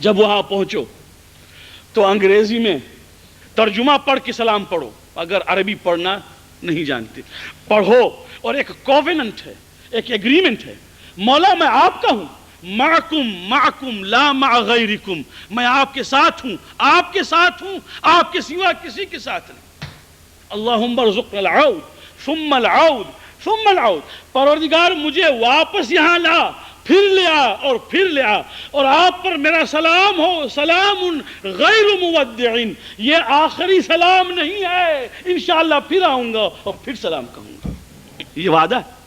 جب وہاں پہنچو تو انگریزی میں ترجمہ پڑھ کے سلام پڑھو، اگر عربی پڑھنا نہیں جانتے پڑھو. اور ایک کووننٹ ہے، ایک ایگریمنٹ ہے، مولا میں آپ کا ہوں، معکم لا مع غیرکم، میں آپ کے ساتھ ہوں، آپ کے ساتھ ہوں، آپ کے سوا کسی کے ساتھ نہیں. اللہم ارزقنا العود ثم العود ثم العود. پروردگار مجھے واپس یہاں لا، پھر لے آ اور پھر لے آ، اور آپ پر میرا سلام ہو، سلام غیر مودع. یہ آخری سلام نہیں ہے، انشاءاللہ پھر آؤں گا اور پھر سلام کہوں گا. یہ وعدہ ہے.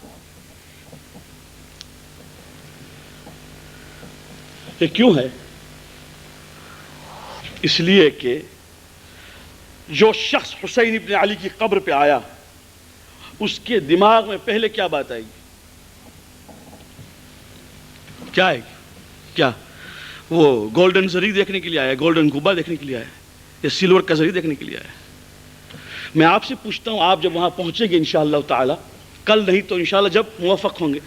یہ کیوں ہے؟ اس لیے کہ جو شخص حسین ابن علی کی قبر پہ آیا، اس کے دماغ میں پہلے کیا بات آئی؟ کیا ہے؟ کیا وہ گولڈن زری دیکھنے کے لیے آیا، گولڈن گبا دیکھنے کے لیے آیا، یا سلور کا زری دیکھنے کے لیے آیا؟ میں آپ سے پوچھتا ہوں، آپ جب وہاں پہنچیں گے انشاءاللہ تعالی کل نہیں تو انشاءاللہ جب موفق ہوں گے،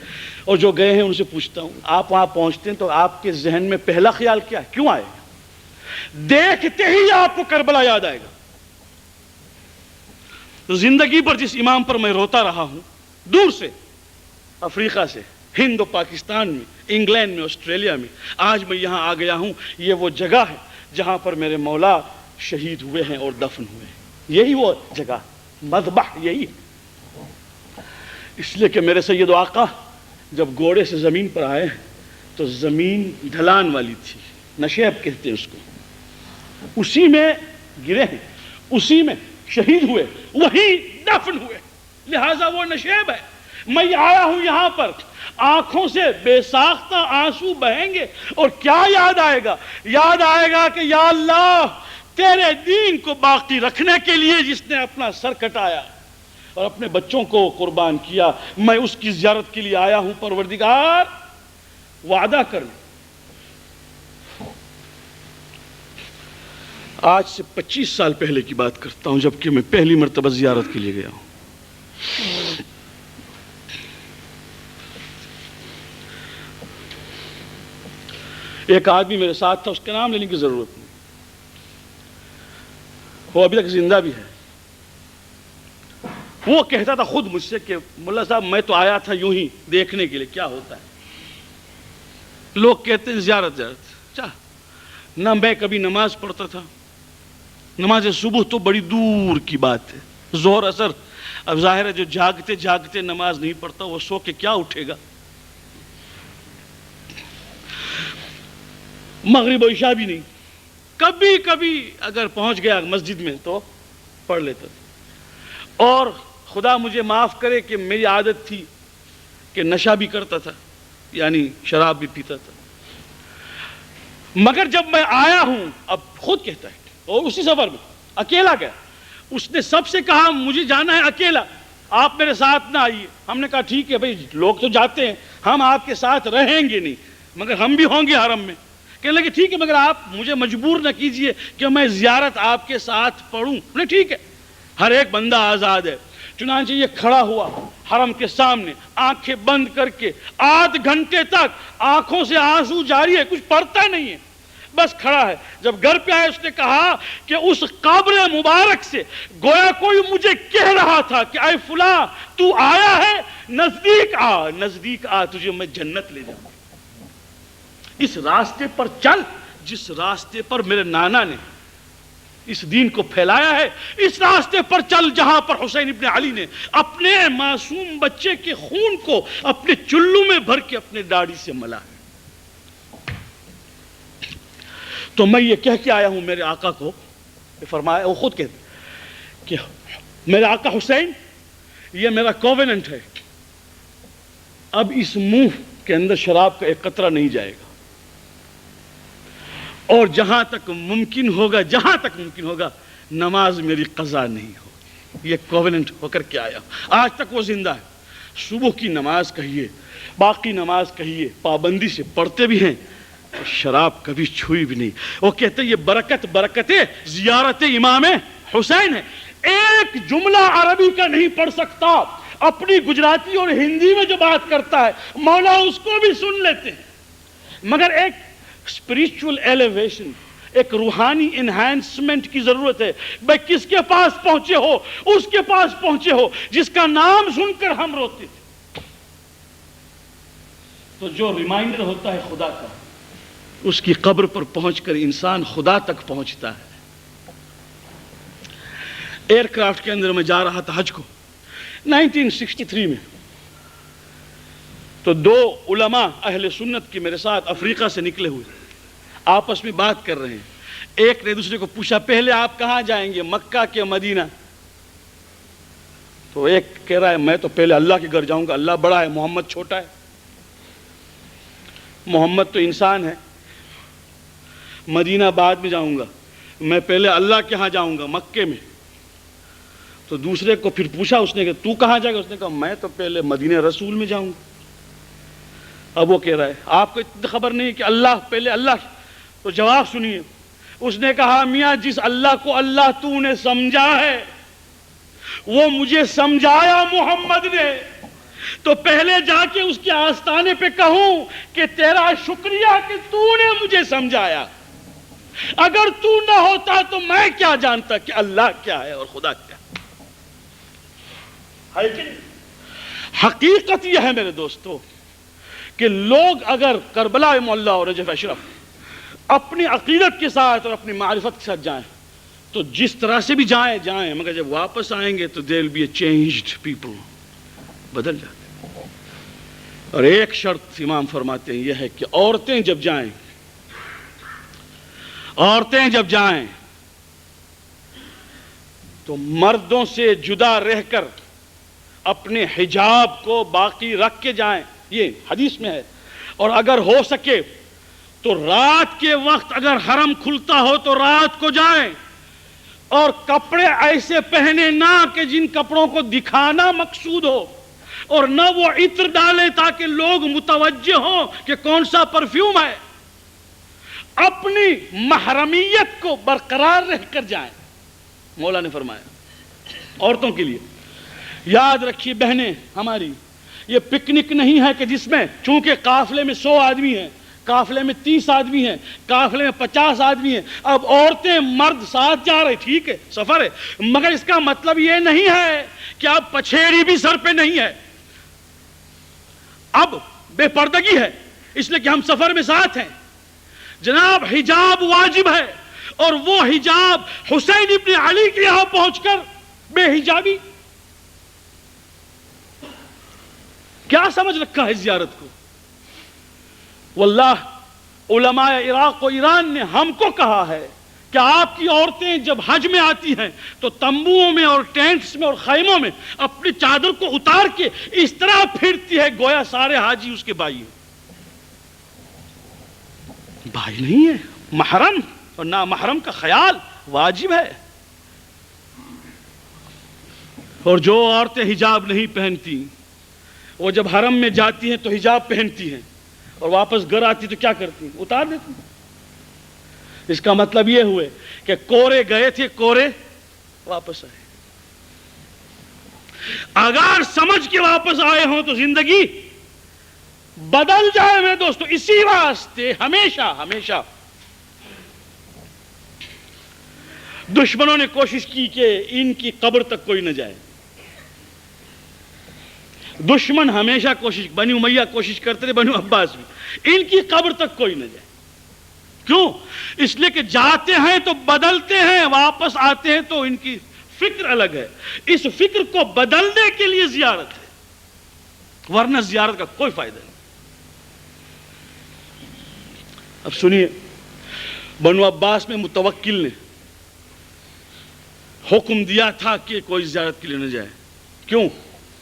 اور جو گئے ہیں ان سے پوچھتا ہوں، آپ وہاں پہنچتے ہیں تو آپ کے ذہن میں پہلا خیال کیا ہے؟ کیوں آئے؟ دیکھتے ہی آپ کو کربلا یاد آئے گا۔ تو زندگی پر جس امام پر میں روتا رہا ہوں، دور سے، افریقہ سے، ہند و پاکستان میں، انگلینڈ میں، آسٹریلیا میں، آج میں یہاں آ گیا ہوں، یہ وہ جگہ ہے جہاں پر میرے مولا شہید ہوئے ہیں اور دفن ہوئے ہیں۔ یہی وہ جگہ، مذبح یہی ہے۔ اس لیے کہ میرے سید و آقا جب گھوڑے سے زمین پر آئے ہیں تو زمین ڈھلان والی تھی، نشیب کہتے ہیں اس کو، اسی میں گرے ہیں، اسی میں شہید ہوئے، وہی دفن ہوئے، لہذا وہ نشیب ہے۔ میں آیا ہوں یہاں پر، آنکھوں سے بے ساختہ آنسو بہیں گے، اور کیا یاد آئے گا؟ یاد آئے گا کہ یا اللہ، تیرے دین کو باقی رکھنے کے لیے جس نے اپنا سر کٹایا اور اپنے بچوں کو قربان کیا، میں اس کی زیارت کے لیے آیا ہوں۔ پروردگار، وعدہ کر لے، آج سے 25 سال پہلے کی بات کرتا ہوں، جبکہ میں پہلی مرتبہ زیارت کے لیے گیا ہوں۔ ایک آدمی میرے ساتھ تھا، اس کا نام لینے کی ضرورت نہیں، وہ ابھی تک زندہ بھی ہے۔ وہ کہتا تھا خود مجھ سے کہ ملا صاحب، میں تو آیا تھا یوں ہی دیکھنے کے لیے کیا ہوتا ہے۔ لوگ کہتے ہیں زیارت زیارت، نہ میں کبھی نماز پڑھتا تھا، نماز صبح تو بڑی دور کی بات ہے، ظہر اثر، اب ظاہر ہے جو جاگتے جاگتے نماز نہیں پڑھتا وہ سو کے کیا اٹھے گا۔ مغرب و عشاء بھی نہیں، کبھی کبھی اگر پہنچ گیا مسجد میں تو پڑھ لیتا تھا۔ اور خدا مجھے معاف کرے کہ میری عادت تھی کہ نشہ بھی کرتا تھا، یعنی شراب بھی پیتا تھا۔ مگر جب میں آیا ہوں، اب خود کہتا ہے، اور اسی سفر میں اکیلا گیا، اس نے سب سے کہا مجھے جانا ہے اکیلا، آپ میرے ساتھ نہ آئیے۔ ہم نے کہا ٹھیک ہے بھائی، لوگ تو جاتے ہیں، ہم آپ کے ساتھ رہیں گے نہیں، مگر ہم بھی ہوں گے حرم میں۔ کہنے لگے ٹھیک ہے، مگر آپ مجھے مجبور نہ کیجئے کہ میں زیارت آپ کے ساتھ پڑھوں۔ ٹھیک ہے، ہر ایک بندہ آزاد ہے۔ چنانچہ یہ کھڑا ہوا حرم کے سامنے، آنکھیں بند کر کے، آدھ گھنٹے تک آنکھوں سے آنسو جاری ہے، کچھ پڑھتا نہیں ہے، بس کھڑا ہے۔ جب گھر پہ آئے اس نے کہا کہ اس قبر مبارک سے گویا کوئی مجھے کہہ رہا تھا کہ اے فلاں، تو آیا ہے، نزدیک آ، نزدیک آ، تجھے میں جنت لے جاؤں۔ اس راستے پر چل جس راستے پر میرے نانا نے اس دین کو پھیلایا ہے، اس راستے پر چل جہاں پر حسین ابن علی نے اپنے معصوم بچے کے خون کو اپنے چلو میں بھر کے اپنے داڑھی سے ملا ہے۔ تو میں یہ کہہ کے آیا ہوں میرے آقا کو، فرمایا، وہ خود کہتے کہ میرے آقا حسین، یہ میرا کووننٹ ہے، اب اس منہ کے اندر شراب کا ایک قطرہ نہیں جائے گا، اور جہاں تک ممکن ہوگا نماز میری قضا نہیں ہوگی۔ یہ کووننٹ ہو کر کے آیا، آج تک وہ زندہ ہے۔ صبح کی نماز کہیے، باقی نماز کہیے، پابندی سے پڑھتے بھی ہیں، شراب کبھی چھوئی بھی نہیں۔ وہ کہتے ہیں یہ برکت زیارت امام حسین ہے۔ ایک جملہ عربی کا نہیں پڑھ سکتا، اپنی گجراتی اور ہندی میں جو بات کرتا ہے مولا اس کو بھی سن لیتے ہیں، مگر ایک اسپریچول ایلیویشن، ایک روحانی انہینسمنٹ کی ضرورت ہے۔ بھائی کس کے پاس پہنچے ہو؟ اس کے پاس پہنچے ہو جس کا نام سن کر ہم روتے تھے۔ تو جو ریمائنڈر ہوتا ہے خدا کا، اس کی قبر پر پہنچ کر انسان خدا تک پہنچتا ہے۔ ایئر کرافٹ کے اندر میں جا رہا تھا حج کو 1963 میں، تو دو علماء اہل سنت کے میرے ساتھ افریقہ سے نکلے ہوئے آپس میں بات کر رہے ہیں۔ ایک نے دوسرے کو پوچھا پہلے آپ کہاں جائیں گے، مکہ کے مدینہ؟ تو ایک کہہ رہا ہے میں تو پہلے اللہ کے گھر جاؤں گا، اللہ بڑا ہے، محمد چھوٹا ہے، محمد تو انسان ہے، مدینہ بعد میں جاؤں گا، میں پہلے اللہ کے ہاں جاؤں گا، مکے میں۔ تو دوسرے کو پھر پوچھا اس نے کہ تو کہاں جائے گا؟ اس نے کہا میں تو پہلے مدینہ رسول میں جاؤں گا۔ اب وہ کہہ رہا ہے آپ کو اتنی خبر نہیں کہ اللہ پہلے اللہ، تو جواب سنیے، اس نے کہا میاں جس اللہ کو اللہ تو نے سمجھا ہے وہ مجھے سمجھایا محمد نے، تو پہلے جا کے اس کے آستانے پہ کہوں کہ تیرا شکریہ کہ تو نے مجھے سمجھایا، اگر تو نہ ہوتا تو میں کیا جانتا کہ اللہ کیا ہے اور خدا کیا ہے کہ حقیقت یہ ہے میرے دوستو کہ لوگ اگر کربلا معلیٰ اور رجف اشرف اپنی عقیدت کے ساتھ اور اپنی معرفت کے ساتھ جائیں تو جس طرح سے بھی جائیں، مگر جب واپس آئیں گے تو there will be a changed people، بدل جاتے ہیں۔ اور ایک شرط امام فرماتے ہیں یہ ہے کہ عورتیں جب جائیں تو مردوں سے جدا رہ کر اپنے حجاب کو باقی رکھ کے جائیں، یہ حدیث میں ہے۔ اور اگر ہو سکے تو رات کے وقت اگر حرم کھلتا ہو تو رات کو جائیں، اور کپڑے ایسے پہنے نہ کہ جن کپڑوں کو دکھانا مقصود ہو، اور نہ وہ عطر ڈالے تاکہ لوگ متوجہ ہوں کہ کون سا پرفیوم ہے۔ اپنی محرمیت کو برقرار رہ کر جائیں، مولا نے فرمایا۔ عورتوں کے لیے یاد رکھیے بہنیں ہماری، یہ پکنک نہیں ہے کہ جس میں چونکہ قافلے میں 100 آدمی ہیں، قافلے میں 30 آدمی ہیں، قافلے میں 50 آدمی ہیں، اب عورتیں مرد ساتھ جا رہے، ٹھیک ہے سفر ہے، مگر اس کا مطلب یہ نہیں ہے کہ اب پچھیڑی بھی سر پہ نہیں ہے، اب بے پردگی ہے اس لیے کہ ہم سفر میں ساتھ ہیں۔ جناب حجاب واجب ہے، اور وہ حجاب حسین ابن علی کے یہاں پہنچ کر بے حجابی، کیا سمجھ رکھا ہے زیارت کو؟ واللہ علماء عراق و ایران نے ہم کو کہا ہے کہ آپ کی عورتیں جب حج میں آتی ہیں تو تمبوؤں میں اور ٹینٹس میں اور خیموں میں اپنی چادر کو اتار کے اس طرح پھرتی ہے گویا سارے حاجی اس کے بھائی ہیں۔ بھائی نہیں ہے، محرم اور نامحرم کا خیال واجب ہے۔ اور جو عورتیں حجاب نہیں پہنتی وہ جب حرم میں جاتی ہیں تو حجاب پہنتی ہیں، اور واپس گھر آتی تو کیا کرتی ہیں؟ اتار دیتی ہیں۔ اس کا مطلب یہ ہوئے کہ کورے گئے تھے، کورے واپس آئے۔ اگر سمجھ کے واپس آئے ہوں تو زندگی بدل جائے میرے دوستو۔ اسی واسطے ہمیشہ دشمنوں نے کوشش کی کہ ان کی قبر تک کوئی نہ جائے۔ دشمن ہمیشہ کوشش، بنی امیہ کوشش کرتے تھے، بنو عباس بھی، ان کی قبر تک کوئی نہ جائے۔ کیوں؟ اس لیے کہ جاتے ہیں تو بدلتے ہیں، واپس آتے ہیں تو ان کی فکر الگ ہے۔ اس فکر کو بدلنے کے لیے زیارت ہے، ورنہ زیارت کا کوئی فائدہ نہیں۔ اب سنیے، بنو عباس میں متوکل نے حکم دیا تھا کہ کوئی زیارت کے لیے نہ جائے۔ کیوں؟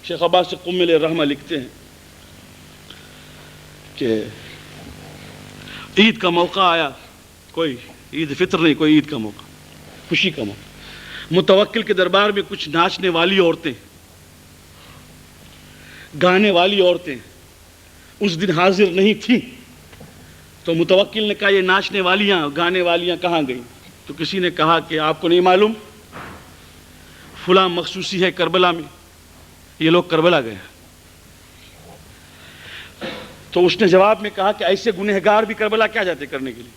شیخ عباس قم علیہ الرحمہ لکھتے ہیں کہ عید کا موقع آیا، کوئی عید فطر نہیں، کوئی عید کا موقع، خوشی کا موقع، متوکل کے دربار میں کچھ ناچنے والی عورتیں، گانے والی عورتیں اس دن حاضر نہیں تھیں، تو متوکل نے کہا یہ ناچنے والیاں گانے والیاں کہاں گئیں؟ تو کسی نے کہا کہ آپ کو نہیں معلوم فلاں مخصوصی ہے کربلا میں، یہ لوگ کربلا گئے۔ تو اس نے جواب میں کہا کہ ایسے گنہگار بھی کربلا کیا جاتے کرنے کے لیے؟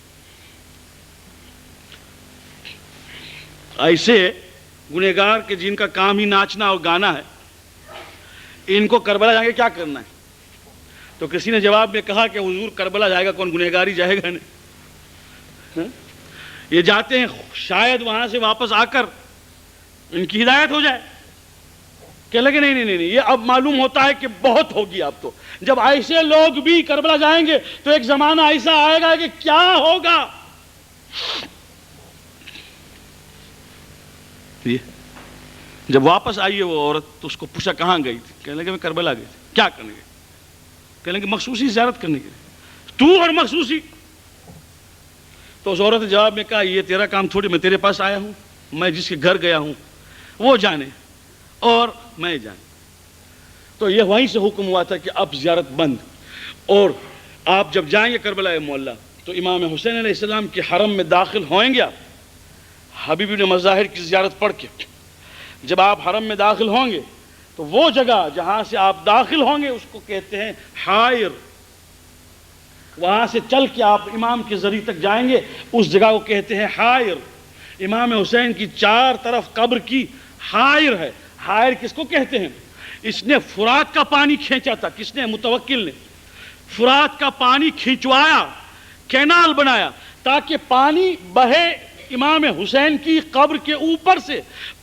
ایسے گنہگار کہ جن کا کام ہی ناچنا اور گانا ہے، ان کو کربلا جائیں گے کیا کرنا ہے؟ تو کسی نے جواب میں کہا کہ حضور کربلا جائے گا کون، گنہگار ہی جائے گا نہیں، یہ جاتے ہیں شاید وہاں سے واپس آ کر ان کی ہدایت ہو جائے۔ کہ لگے نہیں، یہ اب معلوم ہوتا ہے کہ بہت ہوگی اب تو، جب ایسے لوگ بھی کربلا جائیں گے تو ایک زمانہ ایسا آئے گا کہ کیا ہوگا۔ جب واپس آئیے وہ عورت تو اس کو پوچھا کہاں گئی تھی؟ کہنے لگے میں کربلا گئی تھی۔ کیا کرنے گئی؟ کہنے لگے مخصوصی زیارت کرنے کے لیے۔ تو اور مخصوصی؟ تو اس عورت نے جواب میں کہا یہ تیرا کام تھوڑی، میں تیرے پاس آیا ہوں، میں جس کے گھر گیا ہوں وہ جانے اور میں جانے۔ تو یہ وہیں سے حکم ہوا تھا کہ اب زیارت بند، اور آپ جب جائیں گے کربلا معلیٰ تو امام حسین علیہ السلام کے حرم میں داخل ہوئیں گے، آپ حبیب بن مظاہر کی زیارت پڑھ کے جب آپ حرم میں داخل ہوں گے تو وہ جگہ جہاں سے آپ داخل ہوں گے اس کو کہتے ہیں حائر. وہاں سے چل کے آپ امام کے ذریعے تک جائیں گے, اس جگہ کو کہتے ہیں حائر. امام حسین کی چار طرف قبر کی حائر ہے. حائر کس کو کہتے ہیں؟ اس نے فرات کا پانی کھینچا تھا. کس نے؟ متوکل نے. فرات کا پانی کھینچوایا, کینال بنایا تاکہ پانی بہے امام حسین کی قبر کے اوپر سے,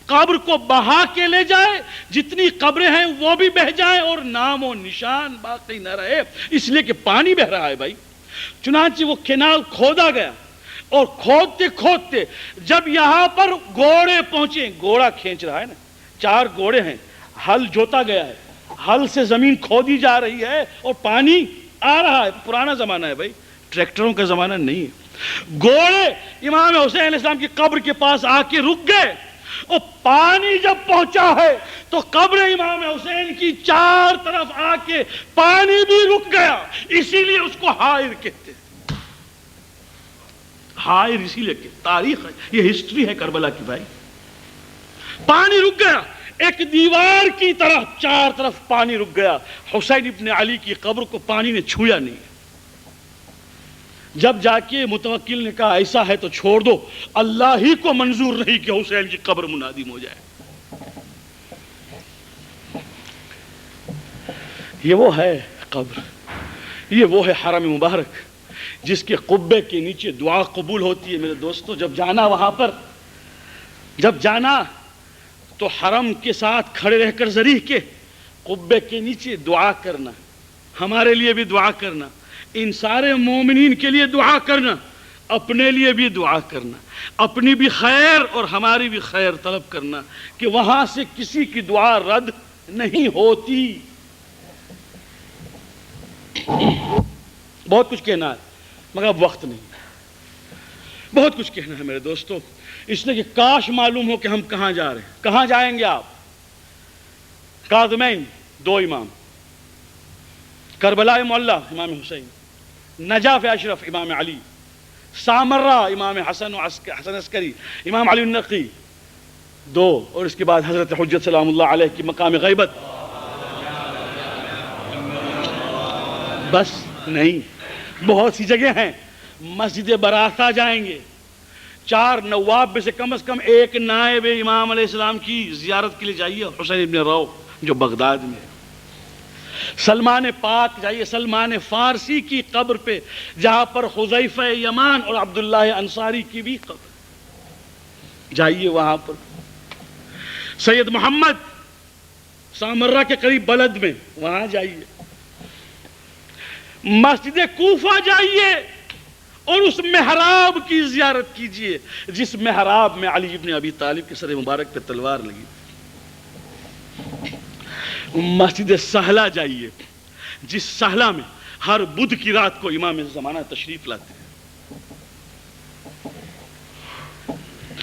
قبر کو بہا کے لے جائے, جتنی قبریں ہیں وہ بھی بہ جائیں اور نام و نشان باقی نہ رہے, اس لیے کہ پانی بہ رہا ہے بھائی. چنانچہ وہ کینال کھودا گیا اور کھودتے کھودتے جب یہاں پر گھوڑے پہنچے, گھوڑا کھینچ رہا ہے نا, چار گھوڑے ہیں, ہل جوتا گیا ہے, ہل سے زمین کھودی جا رہی ہے اور پانی آ رہا ہے. پرانا زمانہ ہے بھائی, ٹریکٹروں کا زمانہ نہیں ہے. گھوڑے امام حسین علیہ السلام کی قبر کے پاس آ کے رک گئے اور پانی جب پہنچا ہے تو قبر امام حسین کی چار طرف آ کے پانی بھی رک گیا. اسی لیے اس کو حائر کہتے ہیں. حائر اسی لیے کہ تاریخ ہے, یہ ہسٹری ہے کربلا کی بھائی. پانی رک گیا, ایک دیوار کی طرح چار طرف پانی رک گیا. حسین ابن علی کی قبر کو پانی نے چھویا نہیں. جب جا کے متوکل نے کہا ایسا ہے تو چھوڑ دو, اللہ ہی کو منظور نہیں کہ حسین کی قبر منادم ہو جائے. یہ وہ ہے قبر, یہ وہ ہے حرم مبارک جس کے قبے کے نیچے دعا قبول ہوتی ہے. میرے دوستو, جب جانا وہاں پر, جب جانا تو حرم کے ساتھ کھڑے رہ کر ذریح کے قبے کے نیچے دعا کرنا, ہمارے لیے بھی دعا کرنا, ان سارے مومنین کے لیے دعا کرنا, اپنے لیے بھی دعا کرنا, اپنی بھی خیر اور ہماری بھی خیر طلب کرنا کہ وہاں سے کسی کی دعا رد نہیں ہوتی. بہت کچھ کہنا ہے مگر اب وقت نہیں. بہت کچھ کہنا ہے میرے دوستو, اس لیے کہ کاش معلوم ہو کہ ہم کہاں جا رہے ہیں. کہاں جائیں گے آپ؟ کاظمین دو امام, کربلا معلی امام حسین, نجف اشرف امام علی, سامرہ امام حسن عسکری امام علی النقی دو, اور اس کے بعد حضرت حجت سلام اللہ علیہ کی مقام غیبت. بس نہیں, بہت سی جگہ ہیں. مسجد براثہ جائیں گے, چار نواب میں سے کم از کم ایک نائب امام علیہ السلام کی زیارت کے لیے جائیے, حسین ابن رو جو بغداد میں ہے. سلمان پاک جائیے, سلمان فارسی کی قبر پہ جہاں پر حذیفہ یمان اور عبداللہ انصاری کی بھی قبر, جائیے وہاں پر. سید محمد سامرہ کے قریب بلد میں, وہاں جائیے. مسجد کوفہ جائیے اور اس محراب کی زیارت کیجئے جس محراب میں علی ابن ابی طالب کے سر مبارک پہ تلوار لگی. مسجد سہلہ جائیے جس سہلہ میں ہر بدھ کی رات کو امام زمانہ تشریف لاتے ہیں.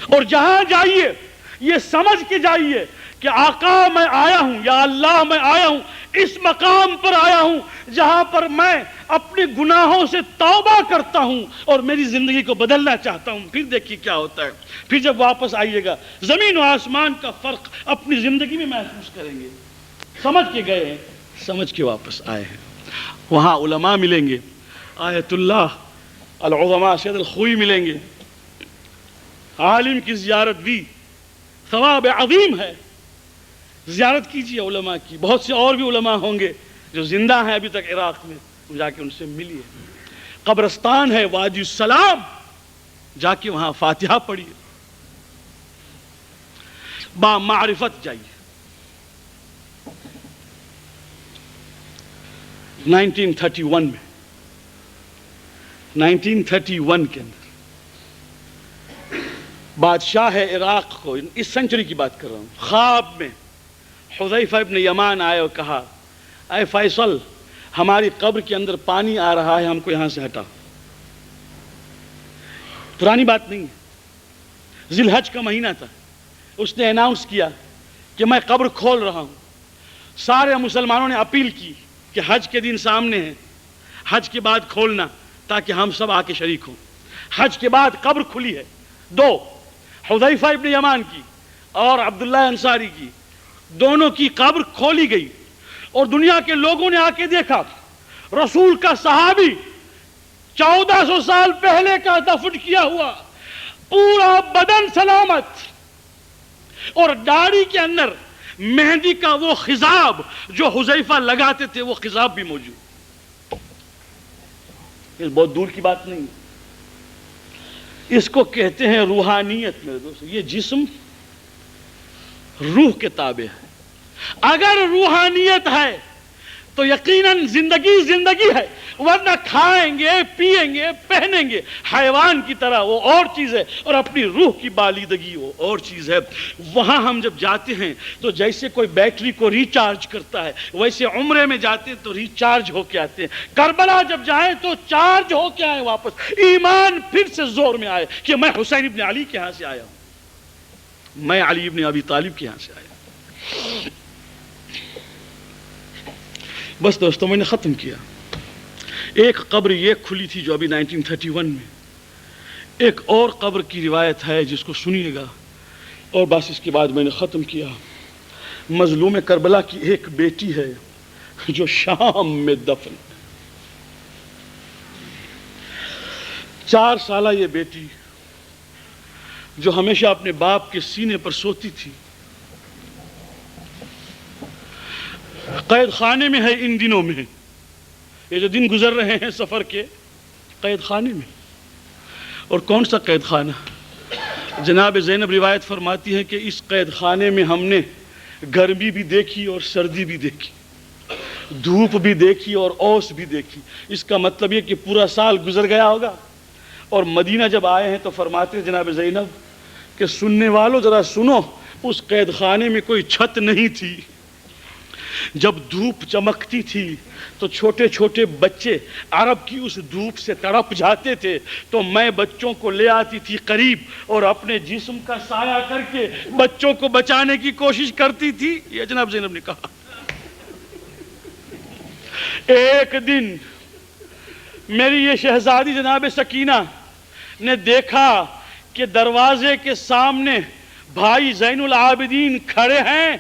اور جہاں جائیے یہ سمجھ کے جائیے کہ آقا میں آیا ہوں, یا اللہ میں آیا ہوں, اس مقام پر آیا ہوں جہاں پر میں اپنے گناہوں سے توبہ کرتا ہوں اور میری زندگی کو بدلنا چاہتا ہوں. پھر دیکھیے کیا ہوتا ہے. پھر جب واپس آئیے گا زمین و آسمان کا فرق اپنی زندگی میں محسوس کریں گے. سمجھ کے گئے ہیں, سمجھ کے واپس آئے ہیں. وہاں علماء ملیں گے, آیت اللہ العظماء سید الخوئی ملیں گے. عالم کی زیارت بھی ثواب عظیم ہے, زیارت کیجیے علماء کی. بہت سے اور بھی علماء ہوں گے جو زندہ ہیں ابھی تک عراق میں, جا کے ان سے ملیے. قبرستان ہے وادی السلام, جا کے وہاں فاتحہ پڑھیے. با معرفت جائیے. 1931 میں 1931 کے اندر بادشاہ عراق کو, اس سنچری کی بات کر رہا ہوں, خواب میں حذیفہ ابن یمان آئے اور کہا اے فیصل ہماری قبر کے اندر پانی آ رہا ہے, ہم کو یہاں سے ہٹا. پرانی بات نہیں ہے, ذی الحج کا مہینہ تھا. اس نے اناؤنس کیا کہ میں قبر کھول رہا ہوں. سارے مسلمانوں نے اپیل کی کہ حج کے دن سامنے ہے, حج کے بعد کھولنا تاکہ ہم سب آ کے شریک ہوں. حج کے بعد قبر کھلی ہے, دو, حذیفہ ابن یمان کی اور عبداللہ انصاری کی. دونوں کی قبر کھولی گئی اور دنیا کے لوگوں نے آ کے دیکھا رسول کا صحابی 1400 سال پہلے کا دفن کیا ہوا، پورا بدن سلامت، اور داڑھی کے اندر مہندی کا وہ خضاب جو حذیفہ لگاتے تھے وہ خضاب بھی موجود۔ یہ بہت دور کی بات نہیں، اس کو کہتے ہیں روحانیت میرے دوست۔ یہ جسم روح کے تابع ہے، اگر روحانیت ہے تو یقیناً زندگی زندگی ہے، ورنہ کھائیں گے پیئیں گے پہنیں گے حیوان کی طرح، وہ اور چیز ہے، اور اپنی روح کی بالیدگی وہ اور چیز ہے۔ وہاں ہم جب جاتے ہیں تو جیسے کوئی بیٹری کو ریچارج کرتا ہے ویسے عمرے میں جاتے ہیں تو ریچارج ہو کے آتے ہیں، کربلا جب جائیں تو چارج ہو کے آئیں واپس، ایمان پھر سے زور میں آئے کہ میں حسین ابن علی کے ہاں سے آیا ہوں، میں علی ابن ابی طالب کے ہاں سے آیا ہوں۔ بس دوستوں میں نے ختم کیا۔ ایک قبر یہ کھلی تھی جو ابھی 1931 میں، ایک اور قبر کی روایت ہے جس کو سنیے گا، اور بس اس کے بعد میں نے ختم کیا۔ مظلوم کربلا کی ایک بیٹی ہے جو شام میں دفن، 4 سالہ یہ بیٹی جو ہمیشہ اپنے باپ کے سینے پر سوتی تھی، قید خانے میں ہے ان دنوں میں، یہ جو دن گزر رہے ہیں سفر کے، قید خانے میں۔ اور کون سا قید خانہ؟ جناب زینب روایت فرماتی ہے کہ اس قید خانے میں ہم نے گرمی بھی دیکھی اور سردی بھی دیکھی، دھوپ بھی دیکھی اور اوس بھی دیکھی۔ اس کا مطلب یہ کہ پورا سال گزر گیا ہوگا۔ اور مدینہ جب آئے ہیں تو فرماتے ہیں جناب زینب کہ سننے والوں ذرا سنو، اس قید خانے میں کوئی چھت نہیں تھی، جب دھوپ چمکتی تھی تو چھوٹے چھوٹے بچے عرب کی اس دھوپ سے تڑپ جاتے تھے، تو میں بچوں کو لے آتی تھی قریب اور اپنے جسم کا سایہ کر کے بچوں کو بچانے کی کوشش کرتی تھی۔ یہ جناب زینب نے کہا۔ ایک دن میری یہ شہزادی جناب سکینہ نے دیکھا کہ دروازے کے سامنے بھائی زین العابدین کھڑے ہیں،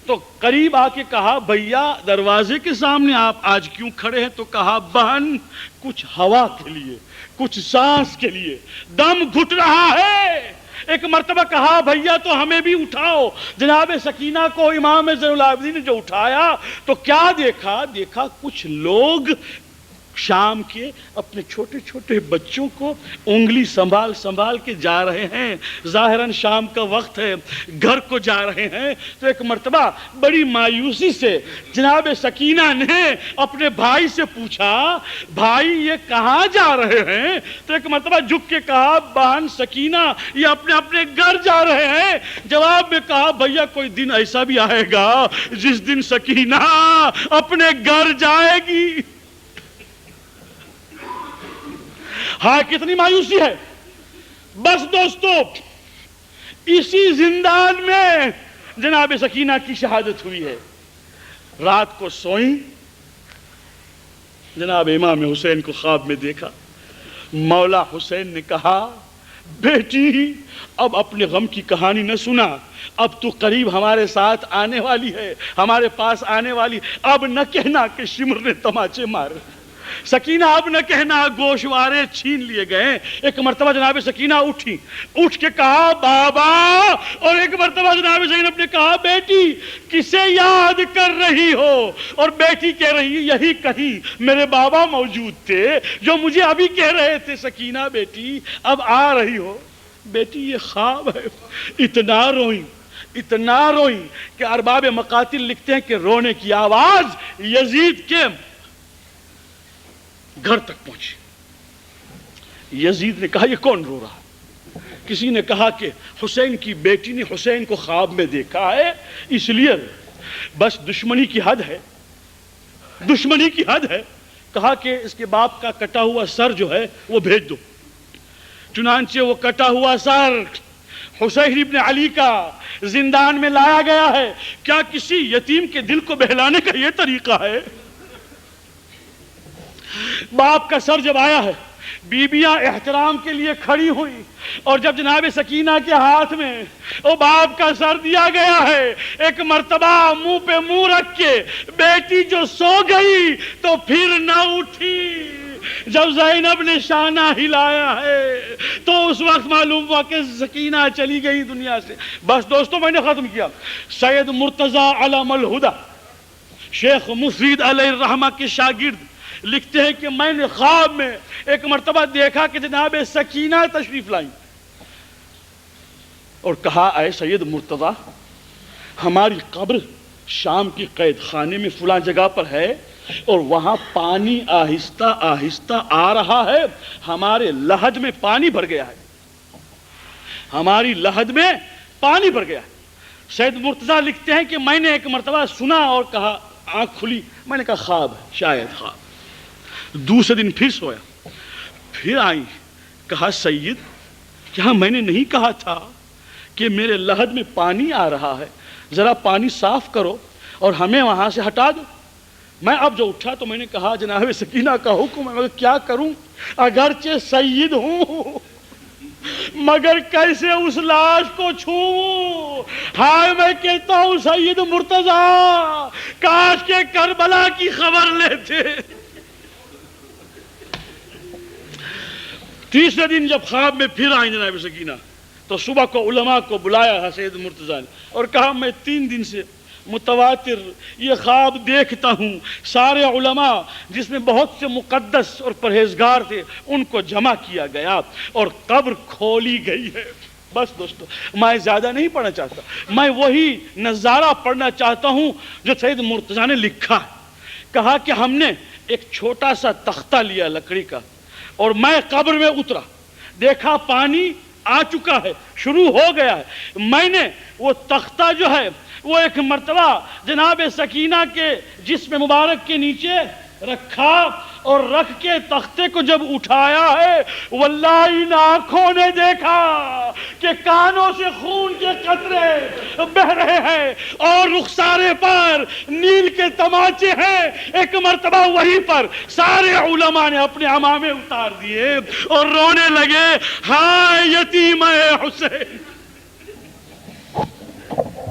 تو قریب آ کے کہا بھیا دروازے کے سامنے آپ آج کیوں کھڑے ہیں؟ تو کہا بہن کچھ ہوا کے لیے، کچھ سانس کے لیے، دم گھٹ رہا ہے۔ ایک مرتبہ کہا بھیا تو ہمیں بھی اٹھاؤ۔ جناب سکینہ کو امام زین العابدین نے جو اٹھایا تو کیا دیکھا؟ دیکھا کچھ لوگ شام کے اپنے چھوٹے چھوٹے بچوں کو انگلی سنبھال سنبھال کے جا رہے ہیں، ظاہراً شام کا وقت ہے، گھر کو جا رہے ہیں۔ تو ایک مرتبہ بڑی مایوسی سے جناب سکینہ نے اپنے بھائی سے پوچھا بھائی یہ کہاں جا رہے ہیں؟ تو ایک مرتبہ جھک کے کہا بہن سکینہ یہ اپنے اپنے گھر جا رہے ہیں۔ جواب میں کہا بھیا کوئی دن ایسا بھی آئے گا جس دن سکینہ اپنے گھر جائے گی۔ ہاں کتنی مایوسی ہے۔ بس دوستو اسی زندان میں جناب سکینہ کی شہادت ہوئی ہے۔ رات کو سوئیں، جناب امام حسین کو خواب میں دیکھا، مولا حسین نے کہا بیٹی اب اپنے غم کی کہانی نہ سنا، اب تو قریب ہمارے ساتھ آنے والی ہے، ہمارے پاس آنے والی، اب نہ کہنا کہ شمر نے تماچے مارے، سکینہ اب نہ کہنا گوشوارے چھین لیے گئے۔ ایک مرتبہ جناب سکینہ اٹھی، اٹھ کے کہا بابا، اور ایک مرتبہ جناب زینب نے کہا بیٹی کسے یاد کر رہی ہو؟ اور بیٹی کہہ رہی یہی کہیں میرے بابا موجود تھے جو مجھے ابھی کہہ رہے تھے سکینہ بیٹی اب آ رہی ہو۔ بیٹی یہ خواب ہے۔ اتنا روئی کہ ارباب مقاتل لکھتے ہیں کہ رونے کی آواز یزید کے گھر تک پہنچی۔ یزید نے کہا یہ کون رو رہا؟ کسی نے کہا کہ حسین کی بیٹی نے حسین کو خواب میں دیکھا ہے اس لیے۔ بس دشمنی کی حد ہے، دشمنی کی حد ہے۔ کہا کہ اس کے باپ کا کٹا ہوا سر جو ہے وہ بھیج دو۔ چنانچہ وہ کٹا ہوا سر حسین ابن علی کا زندان میں لایا گیا ہے۔ کیا کسی یتیم کے دل کو بہلانے کا یہ طریقہ ہے؟ باپ کا سر جب آیا ہے بیبیاں احترام کے لیے کھڑی ہوئی، اور جب جناب سکینہ کے ہاتھ میں وہ باپ کا سر دیا گیا ہے، ایک مرتبہ منہ پہ منہ رکھ کے بیٹی جو سو گئی تو پھر نہ اٹھی، جب زینب نے شانہ ہلایا ہے تو اس وقت معلوم ہوا کہ سکینہ چلی گئی دنیا سے۔ بس دوستوں میں نے ختم کیا۔ سید مرتضی علم الہدی شیخ مفید علیہ الرحمہ کے شاگرد لکھتے ہیں کہ میں نے خواب میں ایک مرتبہ دیکھا کہ جناب سکینہ تشریف لائیں اور کہا اے سید مرتضی، ہماری قبر شام کی قید خانے میں فلاں جگہ پر ہے اور وہاں پانی آہستہ آہستہ آ رہا ہے، ہمارے لحد میں پانی بھر گیا ہے، ہماری لحد میں پانی بھر گیا ہے۔ سید مرتضی لکھتے ہیں کہ میں نے ایک مرتبہ سنا اور کہا، آنکھ کھلی، میں نے کہا خواب ہے، شاید خواب۔ دوسرے دن پھر سویا، پھر آئی، کہا سید کیا میں نے نہیں کہا تھا کہ میرے لحد میں پانی آ رہا ہے، ذرا پانی صاف کرو اور ہمیں وہاں سے ہٹا دو۔ میں اب جو اٹھا تو میں نے کہا جناب سکینہ کا حکم ہے، مگر کیا کروں، اگرچہ سید ہوں مگر کیسے اس لاش کو چھوں؟ ہائے میں کہتا ہوں سید مرتضی کاش کے کربلا کی خبر لیتے۔ تیسرے دن جب خواب میں پھر آئیں جناب سکینہ تو صبح کو علماء کو بلایا ہے سید مرتضی نے اور کہا میں 3 دن سے متواتر یہ خواب دیکھتا ہوں، سارے علماء جس میں بہت سے مقدس اور پرہیزگار تھے ان کو جمع کیا گیا اور قبر کھولی گئی ہے۔ بس دوستو میں زیادہ نہیں پڑھنا چاہتا، میں وہی نظارہ پڑھنا چاہتا ہوں جو سید مرتضی نے لکھا ہے۔ کہا کہ ہم نے ایک چھوٹا سا تختہ لیا لکڑی کا اور میں قبر میں اترا، دیکھا پانی آ چکا ہے، شروع ہو گیا ہے، میں نے وہ تختہ جو ہے وہ ایک مرتبہ جناب سکینہ کے جسم مبارک کے نیچے رکھا اور رکھ کے تختے کو جب اٹھایا ہے واللہ ان آنکھوں نے دیکھا کہ کانوں سے خون کے قطرے بہ رہے ہیں اور رخسارے پر نیل کے تماچے ہیں۔ ایک مرتبہ وہیں پر سارے علماء نے اپنے عمامے اتار دیے اور رونے لگے، ہائے یتیم حسین،